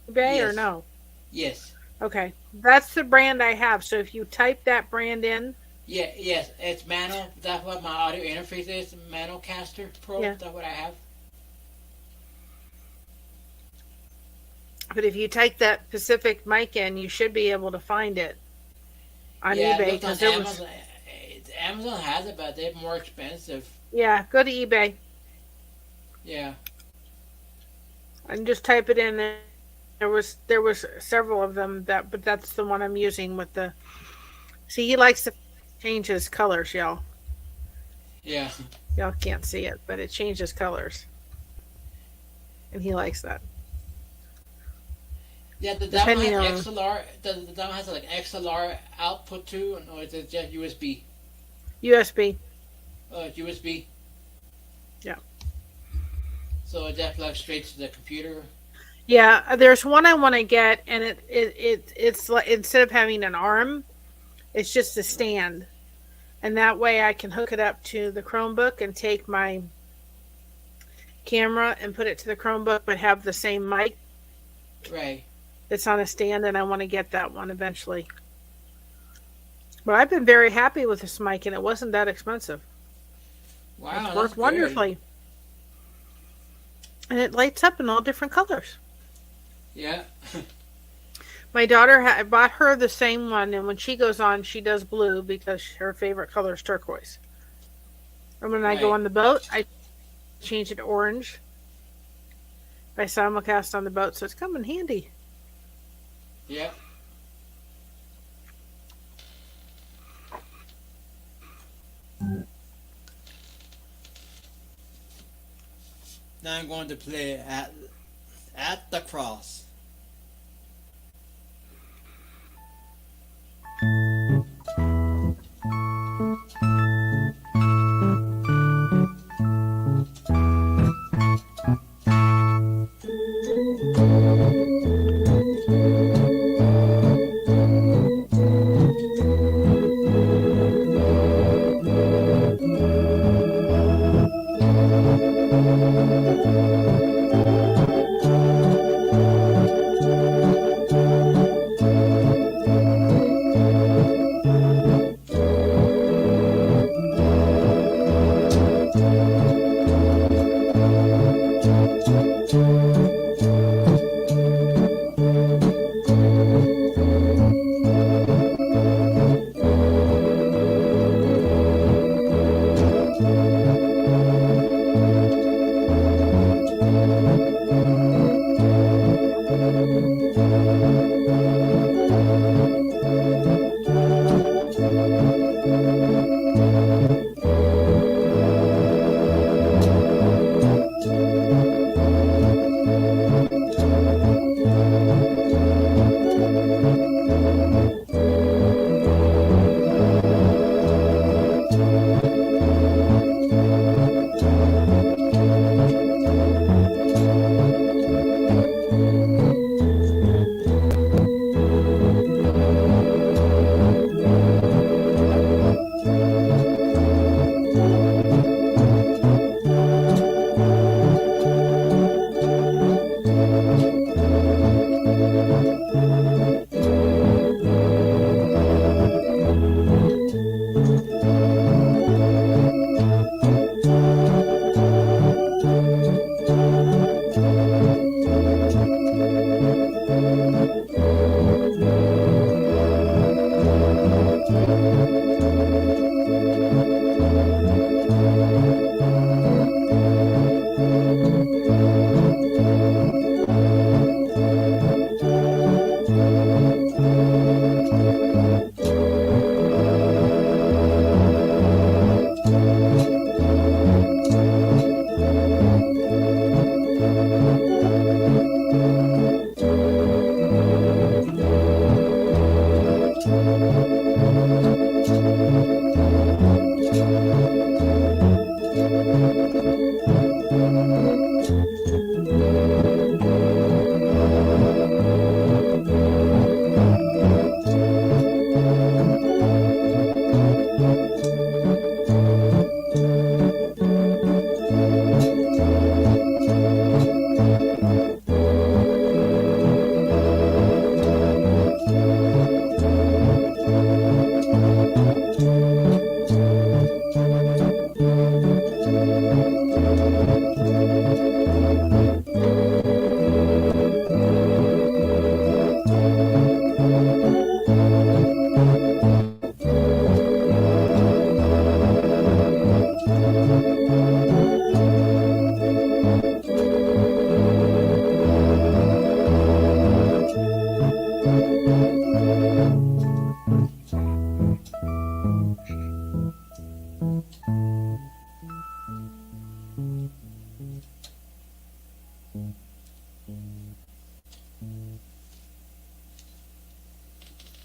or Yes. no? Yes. Okay. That's the brand I have. So if you type that brand in, Yeah. Yes. It's Mano. That's what my audio interface is. MAONOCASTER Pro. Yeah. That's what I have. but if you type that Pacific mic in, you should be able to find it on Yeah. eBay. Look on Because there was, Amazon. Amazon has it, but they're more expensive. yeah, go to eBay Yeah. and just type it in. There was several of them but that's the one I'm using with the. See, he likes to change his colors, y'all. Yeah. Y'all can't see it, but it changes colors, and he likes that. Yeah. That one Depending has on- XLR. That one has like XLR output too, or is it just USB? USB. USB. Yeah. So it just plugs straight to the computer. Yeah, there's one I want to get, and it's like instead of having an arm, it's just a stand, and that way I can hook it up to the Chromebook and take my camera and put it to the Chromebook, but have the same mic Right. that's on a stand. And I want to get that one eventually. But I've been very happy with this mic, and it wasn't that expensive. Wow. It's That's worked good. wonderfully, and it lights up in all different colors. Yeah. My daughter bought her the same one, and when she goes on, she does blue because her favorite color is turquoise. And when I go Right. on the boat, I change it to orange. I simulcast on the boat, so it's come in handy. Yeah. Now I'm going to play at the cross.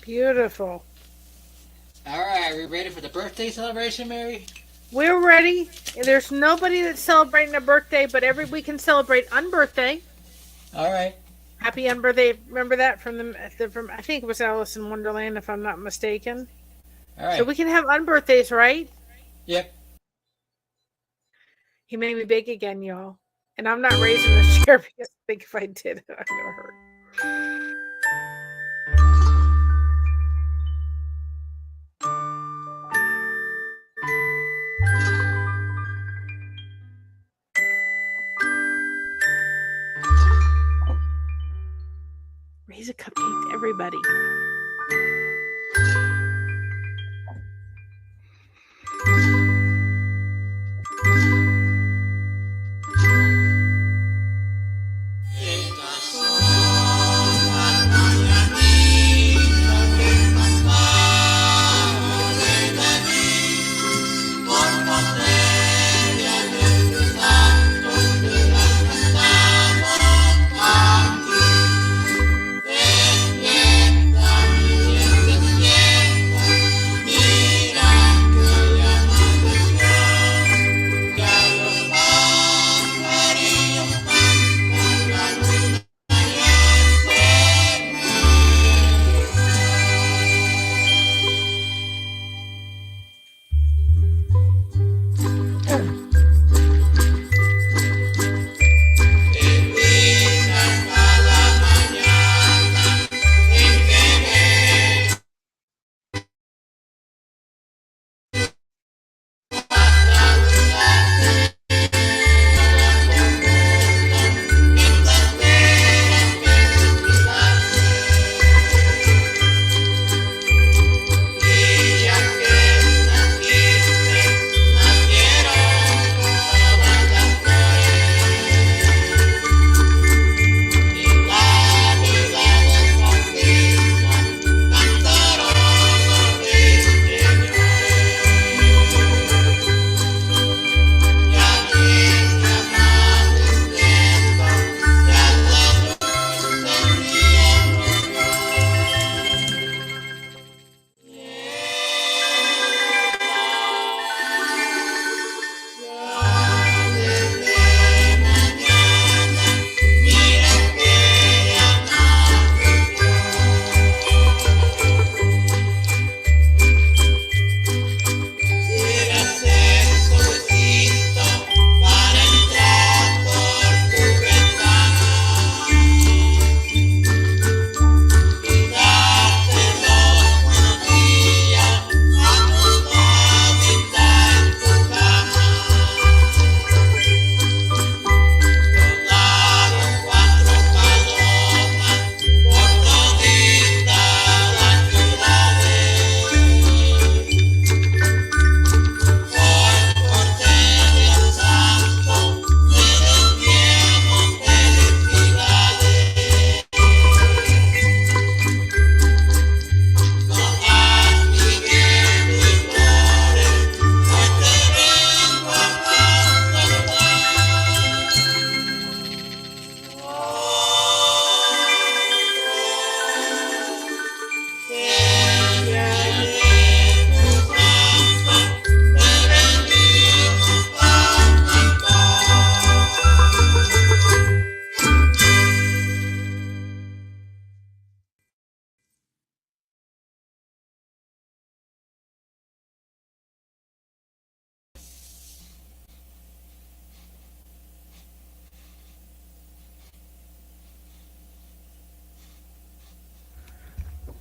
Beautiful. All right, are we ready for the birthday celebration, Mary? We're ready. There's nobody that's celebrating a birthday, but we can celebrate unbirthday. All right. Happy unbirthday. Remember that from I think it was Alice in Wonderland, if I'm not mistaken. All right. So we can have unbirthdays, right? Yep. He made me big again, y'all. And I'm not raising the chair because I think if I did, I would hurt. Raise a cupcake to everybody.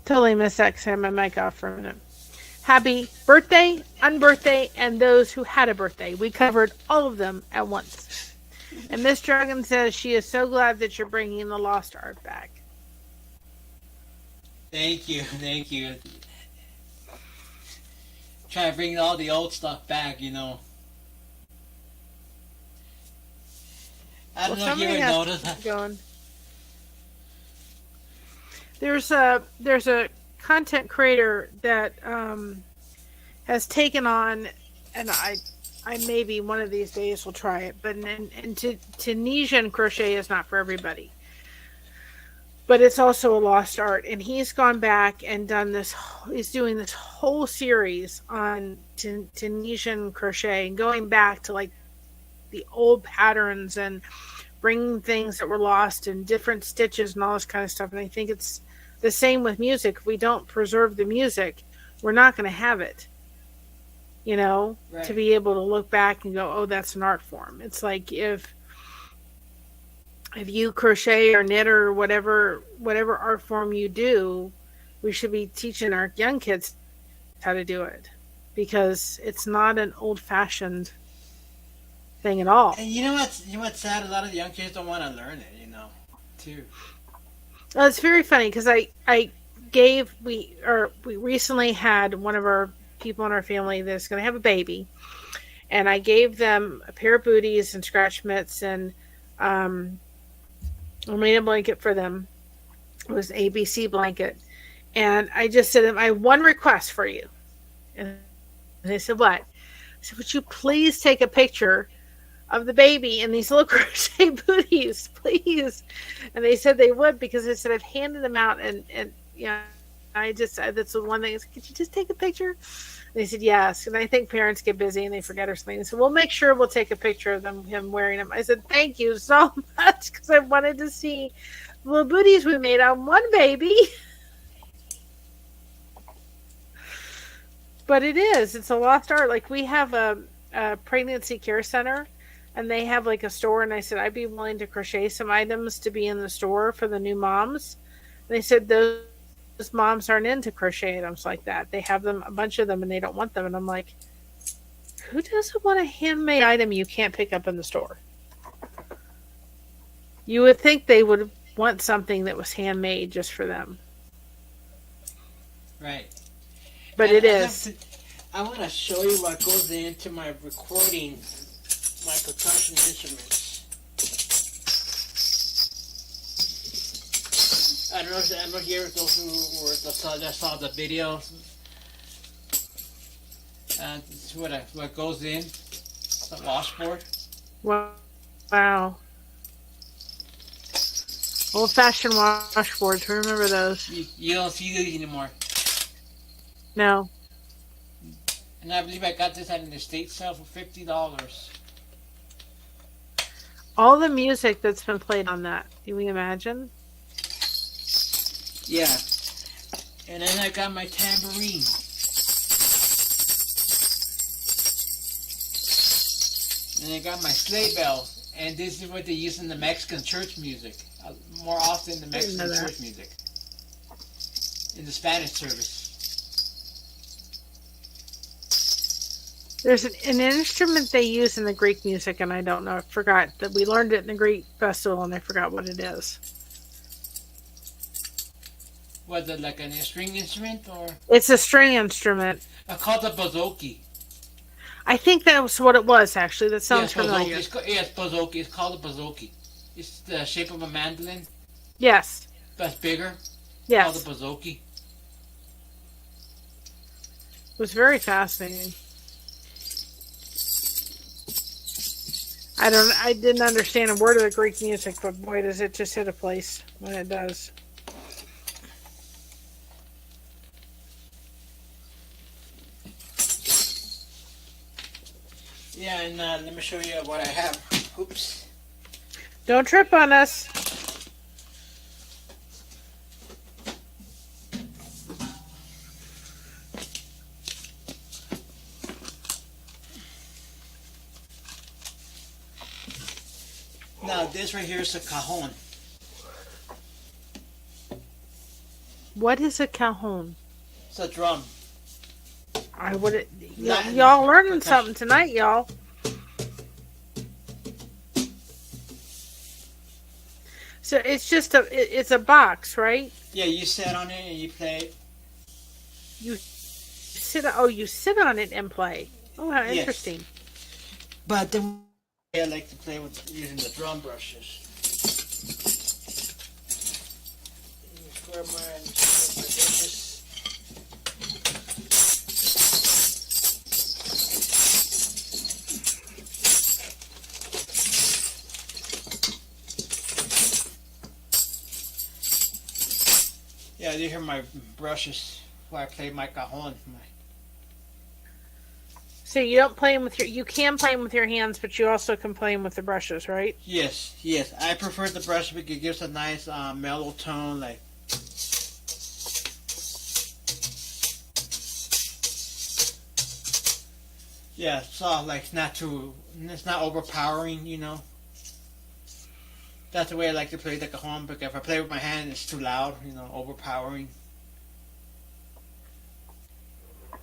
Totally missed that because I had my mic off for a minute. Happy birthday, unbirthday, and those who had a birthday. We covered all of them at once. And Miss Dragon says she is so glad that you're bringing the lost art back. Thank you, thank you. Try to bring all the old stuff back, you know. I don't know if you ever noticed that. Going. There's a content creator that has taken on, and I maybe one of these days will try it, but Tunisian crochet is not for everybody. But it's also a lost art, and he's gone back and done this. He's doing this whole series on Tunisian crochet, and going back to like the old patterns and bringing things that were lost and different stitches and all this kind of stuff. And I think it's the same with music. If we don't preserve the music, we're not going to have it. You know, Right. to be able to look back and go, oh, that's an art form. It's like if you crochet or knit or whatever art form you do, we should be teaching our young kids how to do it, because it's not an old-fashioned thing at all. And you know what's sad? A lot of the young kids don't want to learn it, you know, too. Well, it's very funny because we recently had one of our people in our family that's going to have a baby, and I gave them a pair of booties and scratch mitts, and I made a blanket for them. It was an ABC blanket. And I just said, I have one request for you. And they said, what? I said, would you please take a picture of the baby in these little crochet booties, please? And they said they would, because I said, I've handed them out, and you know, that's the one thing. I said, could you just take a picture? And they said, yes. And I think parents get busy and they forget or something. They said, we'll make sure we'll take a picture of him wearing them. I said, thank you so much, because I wanted to see the little booties we made on one baby. But it's a lost art. Like, we have a pregnancy care center, and they have like a store, and I said, I'd be willing to crochet some items to be in the store for the new moms. And they said those moms aren't into crochet items like that. They have them, a bunch of them, and they don't want them. And I'm like, who doesn't want a handmade item you can't pick up in the store? You would think they would want something that was handmade just for them. Right. But And it is. I want to show you what goes into my recording, my percussion instruments. I don't know if those who just saw the video. This is what goes in the washboard. Wow. Old-fashioned washboards. Remember those? You don't see these anymore. No. And I believe I got this at an estate sale for $50. All the music that's been played on that. Can we imagine? Yeah. And then I got my tambourine. And I got my sleigh bell. And this is what they use in the Mexican church music. More often the Mexican church music. In the Spanish service. There's an instrument they use in the Greek music, and I don't know. I forgot that we learned it in the Greek festival, and I forgot what it is. Was it like a string instrument, or? It's a string instrument. I called it bouzouki. I think that was what it was, actually. That sounds Yes, familiar. Yes, bouzouki. It's called a bouzouki. It's the shape of a mandolin, Yes. but it's bigger. Yes. Called a bouzouki. It was very fascinating. I didn't understand a word of the Greek music, but boy, does it just hit a place when it does. Yeah, and let me show you what I have. Oops. Don't trip on us. Now this right here is a cajon. What is a cajon? It's a drum. I would. Latin Y'all learning percussion. something tonight, y'all. So it's just it's a box, right? Yeah, you sit on it and you play. You sit on it and play. Oh, how Yes. interesting. But the I like to play with using the drum brushes. grab my brushes. Yeah, these are my brushes where I play my cajon. So you don't play them with you can play them with your hands, but you also can play them with the brushes, right? Yes, yes. I prefer the brush because it gives a nice mellow tone. Like, yeah, soft. Like it's not overpowering. You know. That's the way I like to play the cajon, because if I play with my hand, it's too loud. You know, overpowering.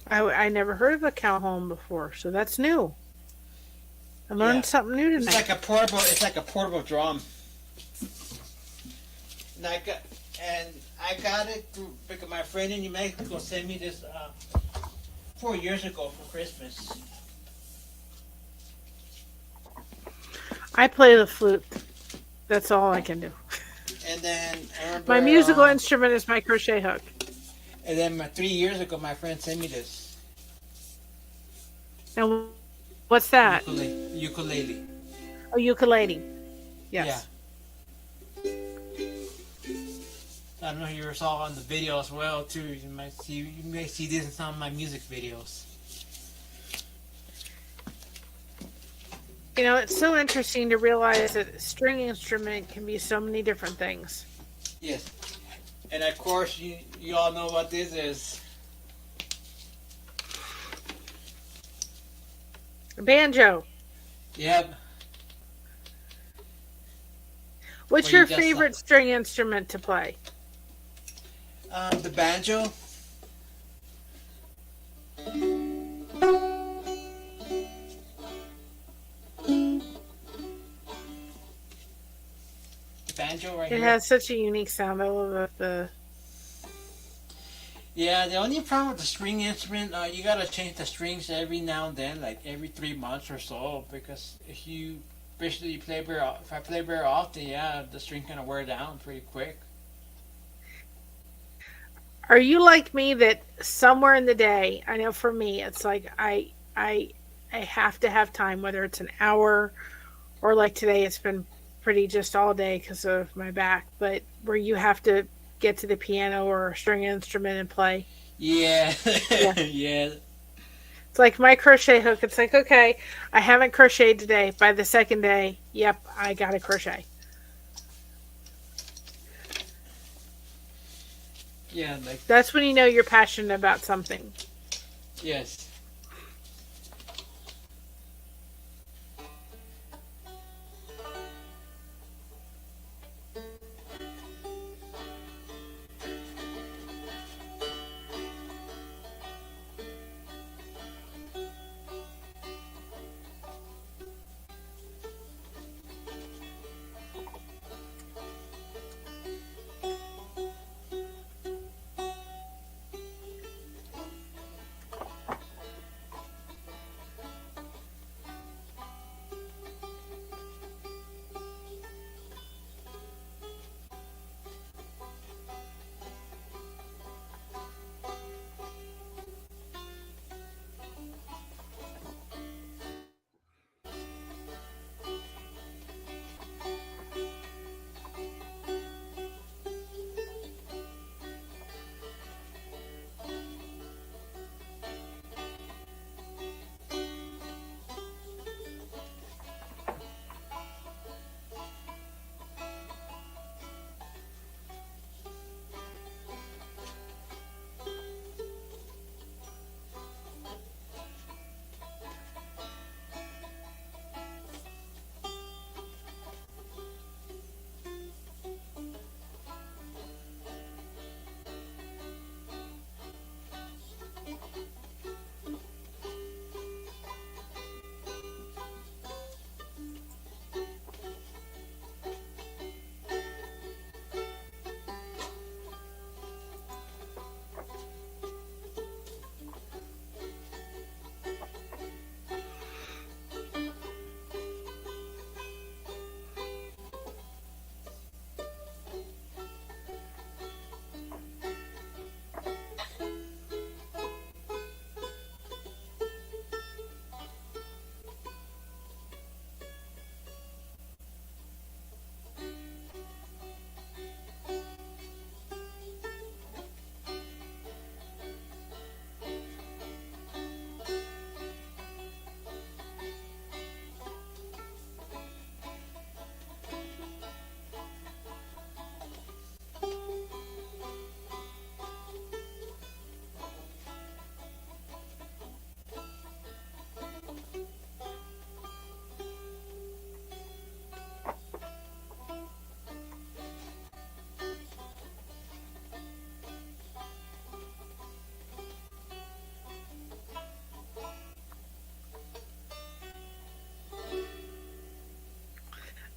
I never heard of a cajon before, so that's new. I learned something new It's tonight. like a portable. It's like a portable drum. And I got it because my friend in New Mexico sent me this 4 years ago for Christmas. I play the flute. That's all I can do. And then I remember, My musical instrument is my crochet hook. And then 3 years ago, my friend sent me this Now, what's that? ukulele. Oh, ukulele. Yes. Yeah. I don't know if you ever saw on the video as well too. You may see this in some of my music videos. You know, it's so interesting to realize that a string instrument can be so many different things. Yes. And of course, you all know what this is. A banjo. Yep. What's Well, your favorite string instrument to play? The banjo. The banjo right It here. has such a unique sound. I love the. Yeah, the only problem with the string instrument, you gotta change the strings every now and then, like every 3 months or so, because if I play very often, yeah, the string kind of wear down pretty quick. Are you like me that somewhere in the day, I know for me, it's like I have to have time, whether it's an hour or like today, it's been pretty just all day because of my back, but where you have to get to the piano or a string instrument and play. Yeah. Yeah. Yeah. It's like my crochet hook. It's like, okay, I haven't crocheted today. By the second day, yep, I got to crochet. Yeah, like, That's when you know you're passionate about something. yes.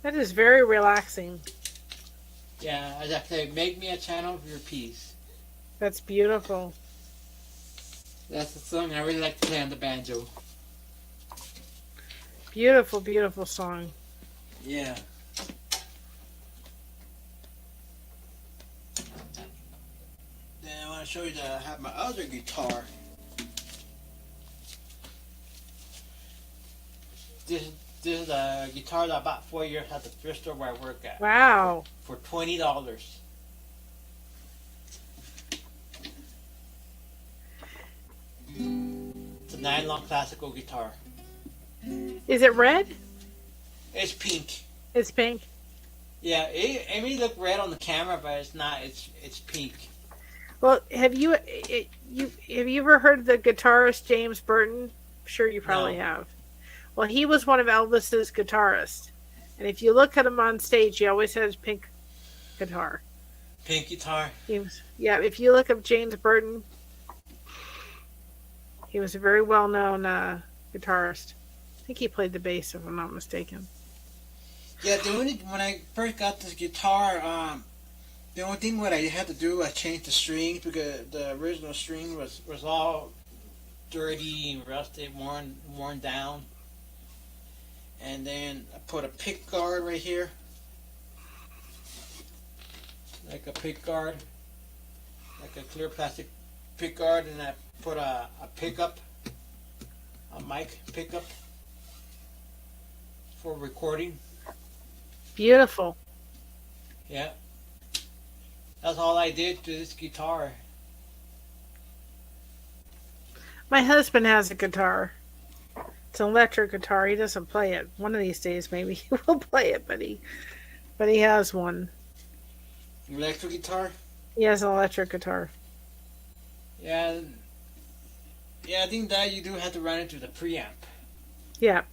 That is very relaxing. Yeah, as I say, make me a channel for your piece. That's beautiful. That's the song I really like to play on the banjo. Beautiful, beautiful song. Yeah. Then I want to show you that I have my other guitar. This is a guitar that I bought 4 years at the thrift store where I work at. Wow. For $20. It's a nylon classical guitar. Is it red? It's pink. It's pink. Yeah, it may look red on the camera, but it's not. It's pink. Well, have you ever heard the guitarist James Burton? I'm sure you probably No. have. Well, he was one of Elvis's guitarists, and if you look at him on stage, he always has pink guitar. Pink guitar. Yeah, if you look up James Burton, he was a very well-known guitarist. I think he played the bass, if I'm not mistaken. Yeah, when I first got this guitar, the only thing what I had to do was change the strings because the original string was all dirty and rusted, worn down. And then I put a pick guard right here, like a pick guard, like a clear plastic pick guard, and I put a pickup, a mic pickup for recording. Beautiful. Yeah. That's all I did to this guitar. My husband has a guitar. It's an electric guitar. He doesn't play it. One of these days, maybe he will play it, but he has one. Electric guitar? He has an electric guitar. Yeah. Yeah, I think that you do have to run it through the preamp. Yeah.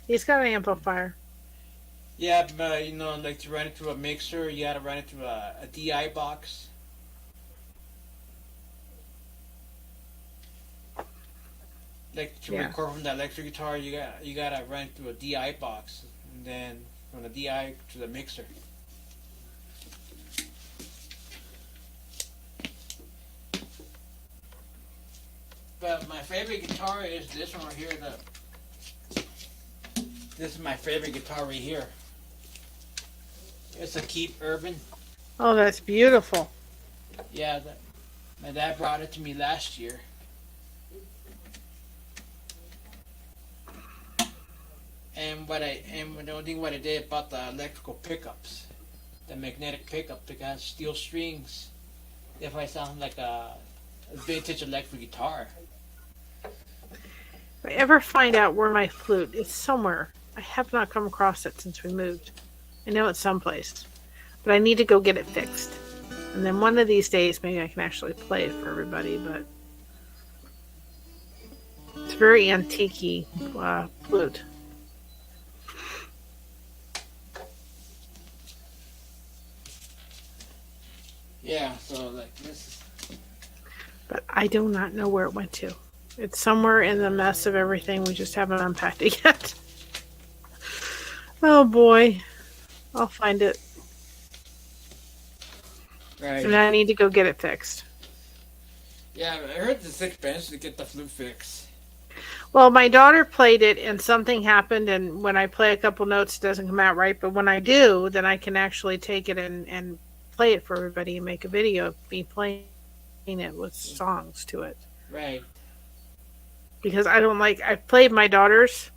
He's got an amplifier. Yeah, but like to run it through a mixer, you gotta run it through a DI box. Like to record from the electric guitar, you gotta run it through a DI box, and then from the DI to the mixer. But my favorite guitar is this one right here. This is my favorite guitar right here. It's a Keep Urban. Oh, that's beautiful. Yeah, my dad brought it to me last year. And the only thing what I did about the electrical pickups, the magnetic pickup that got steel strings. If I sound like a vintage electric guitar. If I ever find out where my flute is somewhere, I have not come across it since we moved. I know it's someplace, but I need to go get it fixed. And then one of these days, maybe I can actually play it for everybody, but it's very antique flute. Yeah, so like this. But I do not know where it went to. It's somewhere in the mess of everything. We just haven't unpacked it yet. Oh boy. I'll find it. Right. And I need to go get it fixed. Yeah, I heard it's expensive to get the flute fixed. Well, my daughter played it and something happened, and when I play a couple notes it doesn't come out right, but when I do, then I can actually take it and play it for everybody and make a video of me playing it with songs to it. Right. Because I played my daughter's,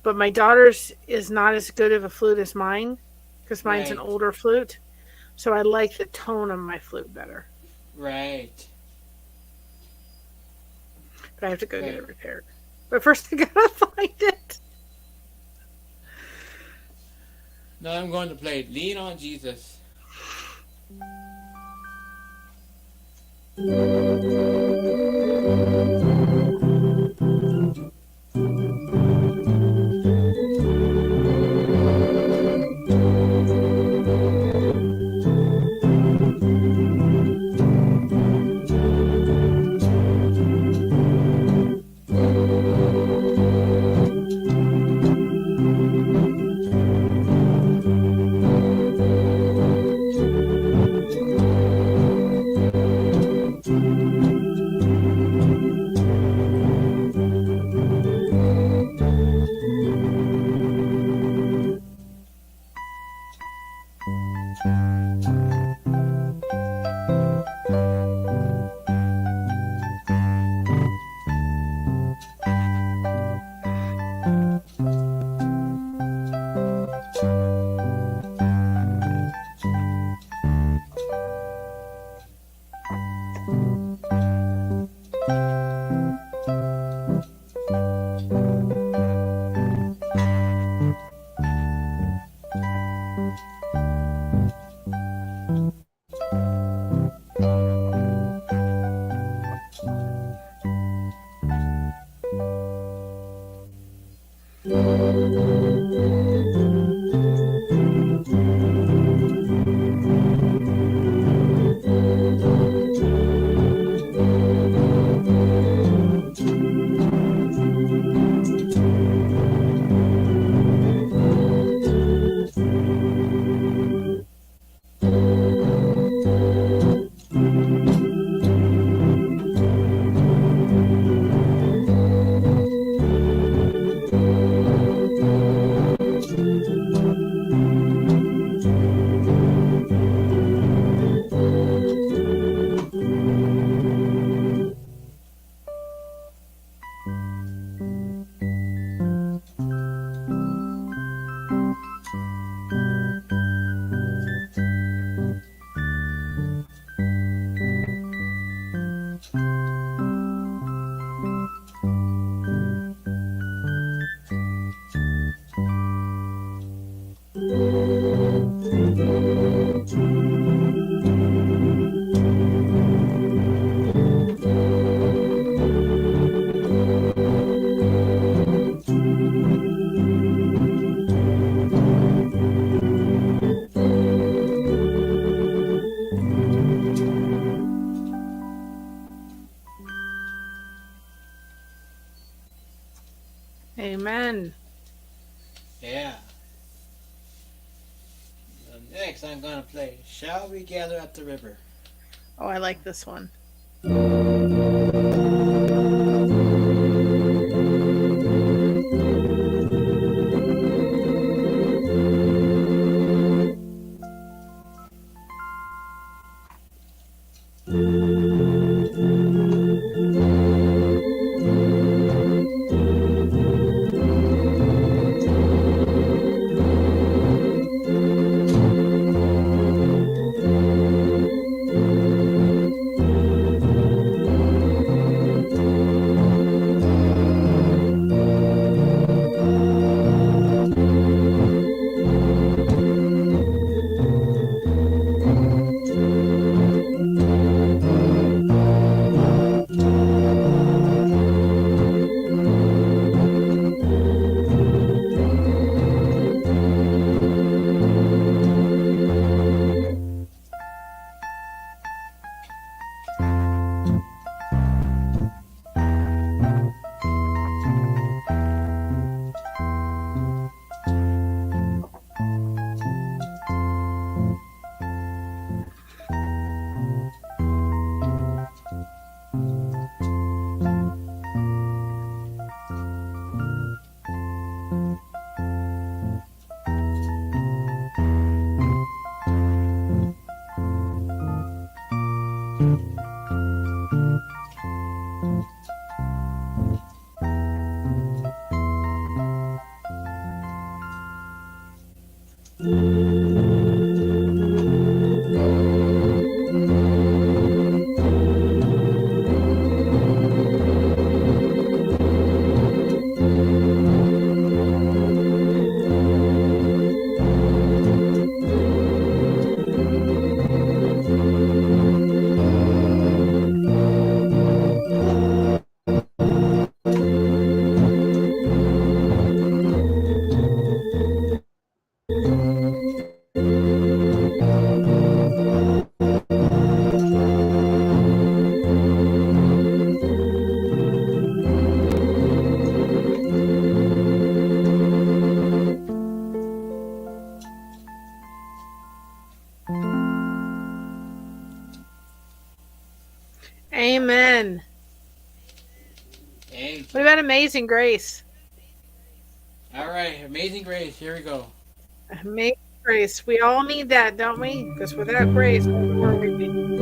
but my daughter's is not as good of a flute as mine, because mine's an older flute. So I like the tone of my flute better. Right. But I have to go get it repaired. But first I gotta find it. Now I'm going to play Lean on Jesus. Amen. Yeah. Next, I'm gonna play "Shall We Gather at the River." Oh, I like this one. Amen. Thank What you. about Amazing Grace? All right, "Amazing Grace." Here we go. Amazing Grace. We all need that, don't we? Because without grace, where would we be?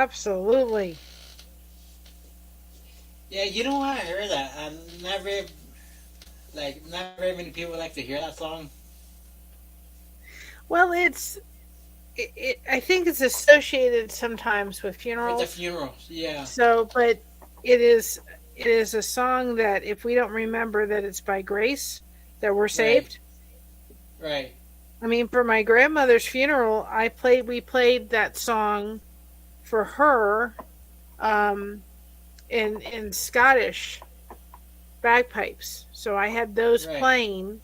Absolutely. Yeah, you know what? I heard that. Not very many people like to hear that song. Well, I think it's associated sometimes with With the funerals. funerals, yeah. So, but it is a song that if we don't remember that it's by grace that we're saved. Right. I mean, for my grandmother's funeral, we played that song for her in Scottish bagpipes. So I had those Right. playing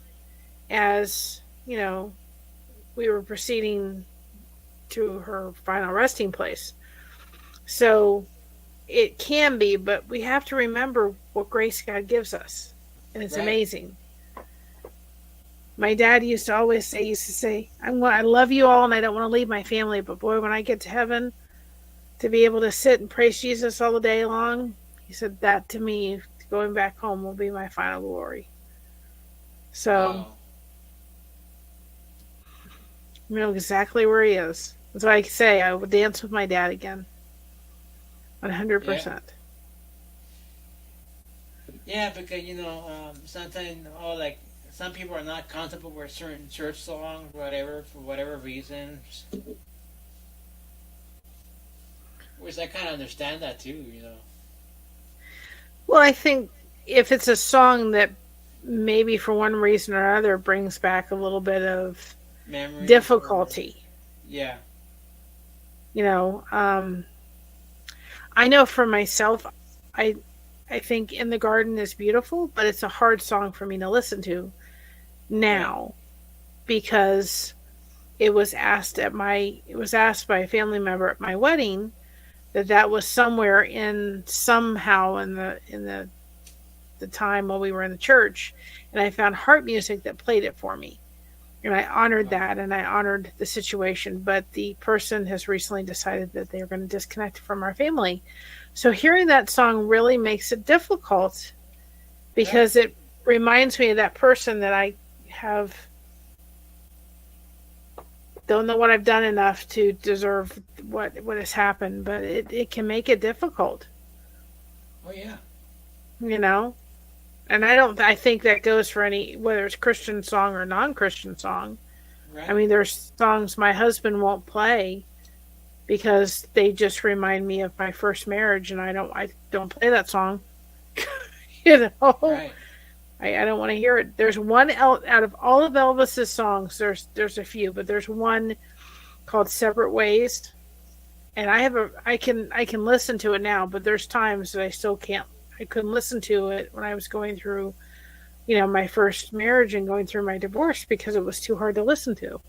as, we were proceeding to her final resting place. So it can be, but we have to remember what grace God gives us. And it's Right. amazing. My dad used to say, I love you all and I don't want to leave my family, but boy, when I get to heaven, to be able to sit and praise Jesus all the day long, he said that to me, going back home will be my final glory. So, Wow. you know exactly where he is. That's why I say I would dance with my dad again. 100%. Yeah, because sometimes some people are not comfortable with certain church songs, whatever, for whatever reasons. Which I kind of understand that too, Well, I think if it's a song that maybe for one reason or another brings back a little bit of Memories difficulty. Yeah. I know for myself, I think In the Garden is beautiful, but it's a hard song for me to listen to now because it was asked by a family member at my wedding that was somehow in the time while we were in the church, and I found harp music that played it for me. And I honored that, and I honored the situation. But the person has recently decided that they're going to disconnect from our family. So hearing that song really makes it difficult because it reminds me of that person that I don't know what I've done enough to deserve what has happened, but it can make it difficult. Oh yeah. And I think that goes for whether it's Christian song or non-Christian song. Right. I mean, there's songs my husband won't play because they just remind me of my first marriage, and I don't play that song. Right. I don't want to hear it. There's one out of all of Elvis's songs. There's a few, but there's one called "Separate Ways," and I can listen to it now, but there's times that I still can't. I couldn't listen to it when I was going through, my first marriage and going through my divorce because it was too hard to listen to.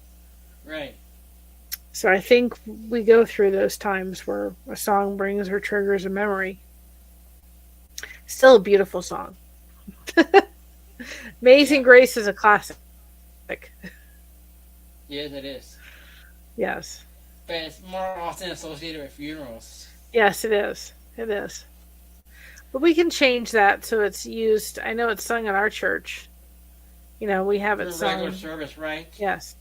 Right. So I think we go through those times where a song brings or triggers a memory. Still a beautiful song. Amazing Grace is a classic. Yes, it is. Yes. But it's more often associated with funerals. Yes, it is. It is. But we can change that so it's used. I know it's sung in our church. We have it For sung. regular service, right? Yes.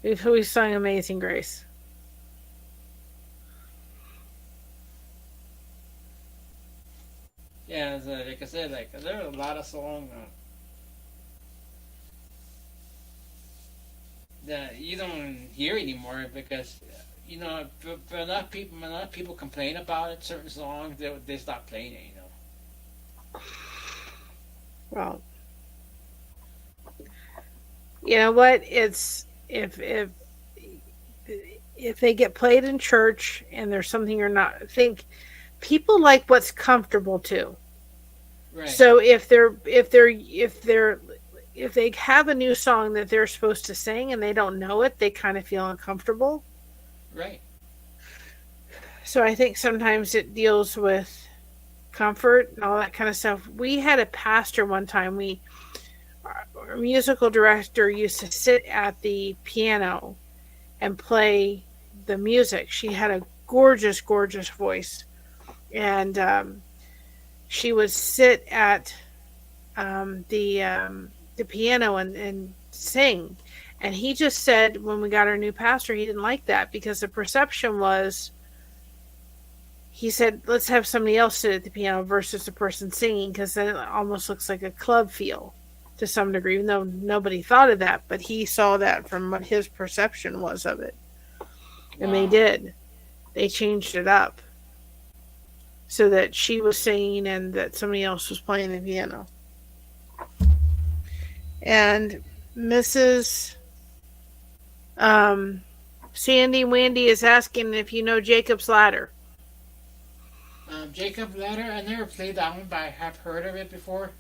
We sung Amazing Grace. Yeah, like I said, there are a lot of songs that you don't hear anymore because for enough people complain about it. Certain songs they stop playing it. Well, you know what? It's if they get played in church and there's something you're not, I think people like what's comfortable too. Right. So if they have a new song that they're supposed to sing and they don't know it, they kind of feel uncomfortable. Right. So I think sometimes it deals with comfort and all that kind of stuff. We had a pastor one time. Our musical director used to sit at the piano and play the music. She had a gorgeous, gorgeous voice. And she would sit at the piano and sing. And he just said when we got our new pastor, he didn't like that because the perception was he said, let's have somebody else sit at the piano versus the person singing, because then it almost looks like a club feel to some degree, even though nobody thought of that, but he saw that from what his perception was of it. And they Wow. did. They changed it up so that she was singing and that somebody else was playing the piano. And Mrs. Sandy Wendy is asking if you know Jacob's Ladder. Jacob Ladder, I never played that one, but I have heard of it before.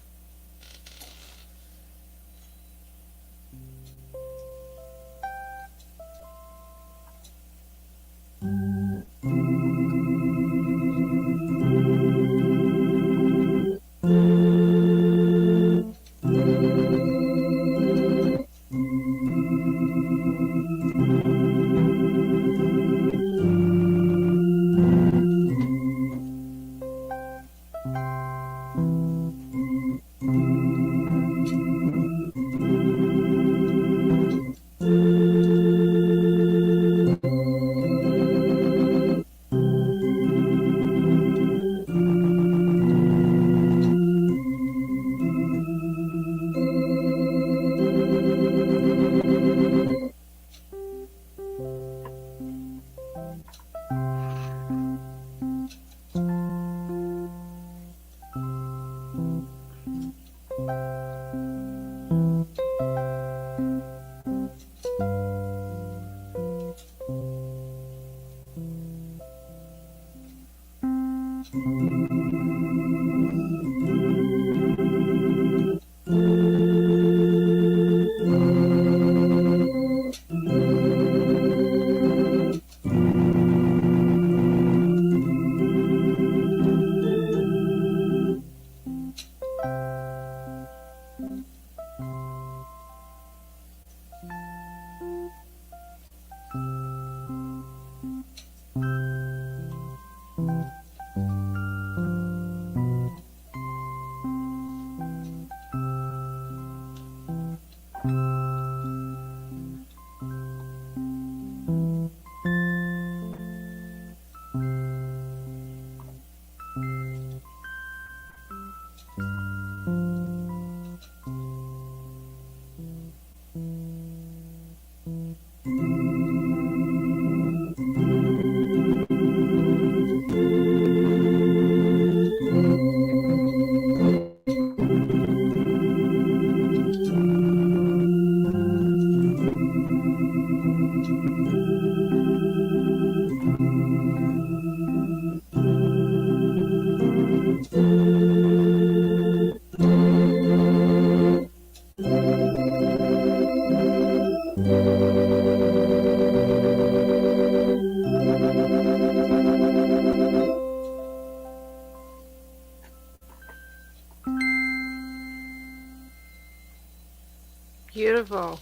Beautiful.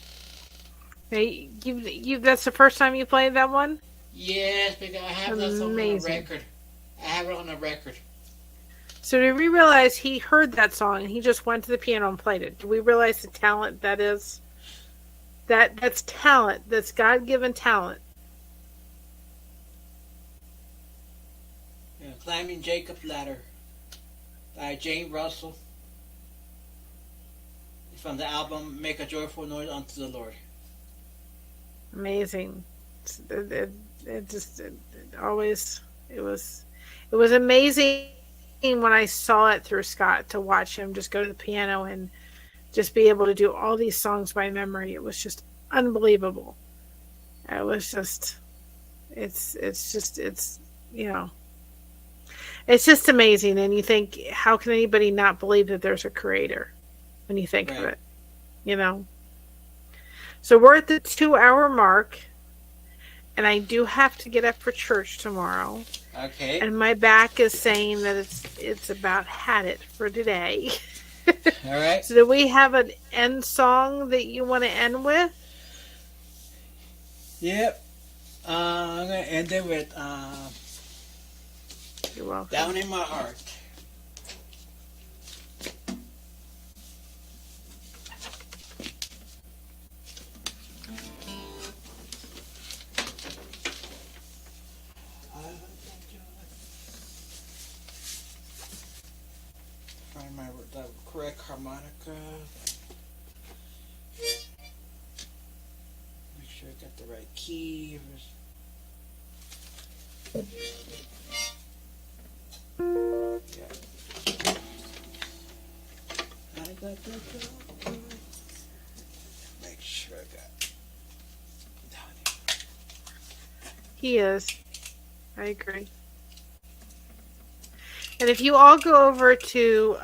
Hey, that's the first time you played that one? Yes, because I have that song on a Amazing. record. I have it on a record. So did we realize he heard that song and he just went to the piano and played it? Do we realize the talent that is? That's talent. That's God-given talent. Yeah, Climbing Jacob's Ladder by Jane Russell. It's from the album Make a Joyful Noise Unto the Lord. Amazing. It was amazing when I saw it through Scott, to watch him just go to the piano and just be able to do all these songs by memory. It was just unbelievable. It was just, it's just amazing. And you think, how can anybody not believe that there's a creator when you think of it, So we're at the 2-hour mark, and I do have to get up for church tomorrow. Okay. And my back is saying that it's about had it for today. All right. So do we have an end song that you want to end with? Yep. I'm going to end it with You're welcome. Down in My Heart. correct harmonica. Make sure I got the right key. Yeah. I got the make sure I got down here. He is. I agree. And if you all go over to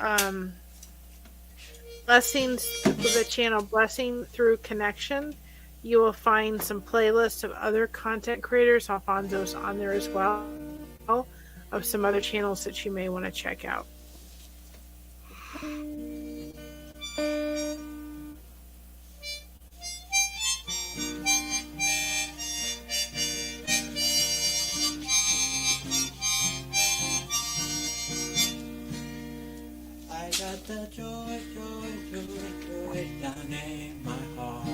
Blessings, the channel Blessing Through Connection, you will find some playlists of other content creators. Alfonso's on there as well, of some other channels that you may want to check out. I got the joy, joy, joy, joy down in my heart,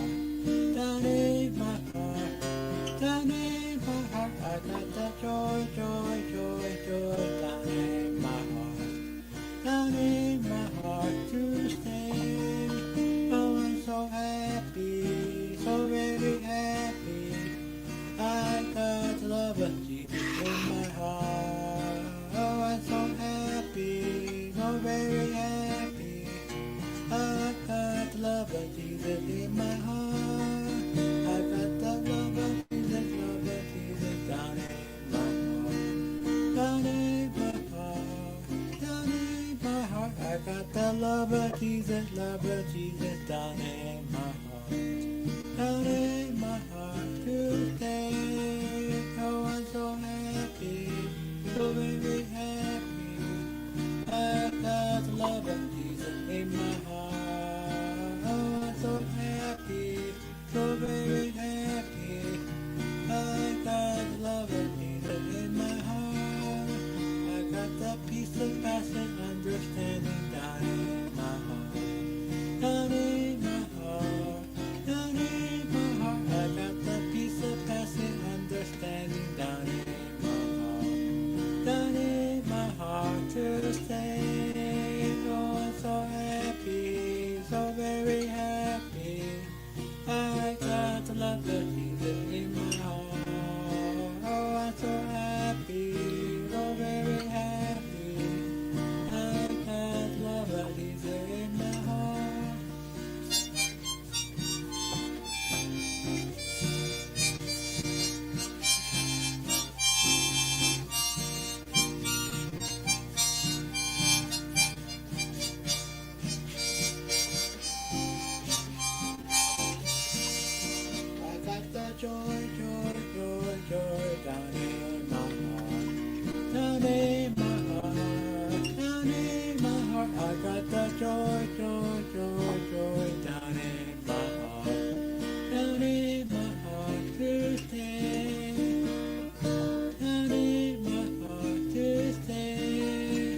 down in my heart, down in my heart. I got the joy, joy, joy, joy down in my heart, down in my heart to stay. Oh, I'm so happy, so very happy. I got the love of Jesus in my heart. Oh, I'm so happy, so very happy. I got the love of Jesus in my heart. I got the love of Jesus down in my heart, down in my heart, down in my heart. I got the love of Jesus down in my heart, down in my heart today. Oh, I'm so happy, so very happy. I got the love of Jesus in my heart. Oh, I'm so happy, so very happy. I got the love of Jesus in my heart. I got the peace of passing understanding down in my heart, down in my heart, down in my heart. I got the peace of passing understanding down in my heart, down in my heart to stay. Oh, I'm so happy, so very happy. I got the love of Jesus in my heart. Oh, I'm so happy, so very happy. I got the love of Jesus in my heart. I got the joy, joy, joy, joy down in my heart, down in my heart, down in my heart. I got the joy, joy, joy, joy down in my heart, down in my heart to stay, down in my heart to stay,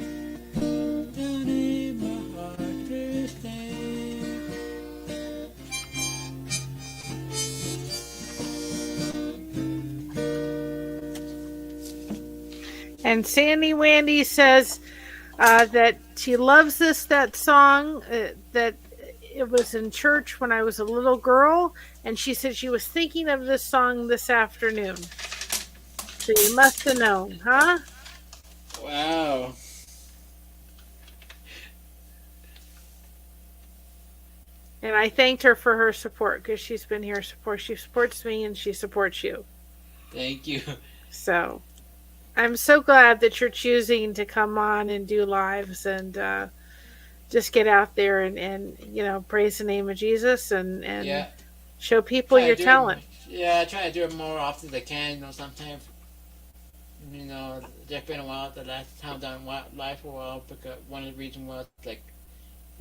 down in my heart to stay. And Sandy Wandy says that she loves that song, that it was in church when I was a little girl, and she said she was thinking of this song this afternoon. So you must have known, huh? Wow. And I thanked her for her support because she's been here support. She supports me and she supports you. Thank you. So I'm so glad that you're choosing to come on and do lives and just get out there and you know, praise the name of Jesus and Yeah. show people Try to your do talent. Yeah, I try to do it more often as I can. You know, sometimes, you know, there's been a while the last time I've done live for a while because one of the reasons was like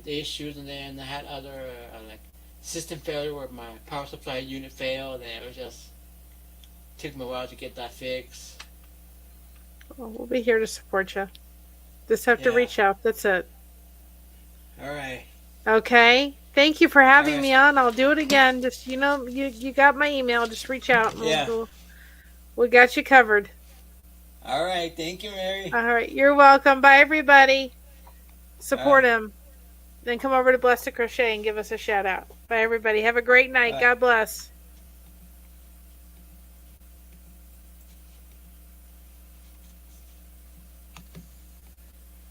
the issues, and then I had other like system failure where my power supply unit failed, and it was just took me a while to get that fixed. Well, we'll be here to support you. Just have to Yeah. reach out. That's it. All right. Okay. Thank you for having All right. me on. I'll do it again. Just you know, you got my email. Just reach out. And Yeah. we got you covered. All right. Thank you, Mary. All right. You're welcome. Bye, everybody. Support him. then come over to Blessed to Crochet and give us a shout out. Bye, everybody. Have a great night. Bye. God bless.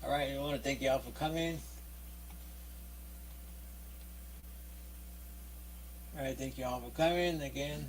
All right, I want to thank you all for coming. All right, thank you all for coming. Again,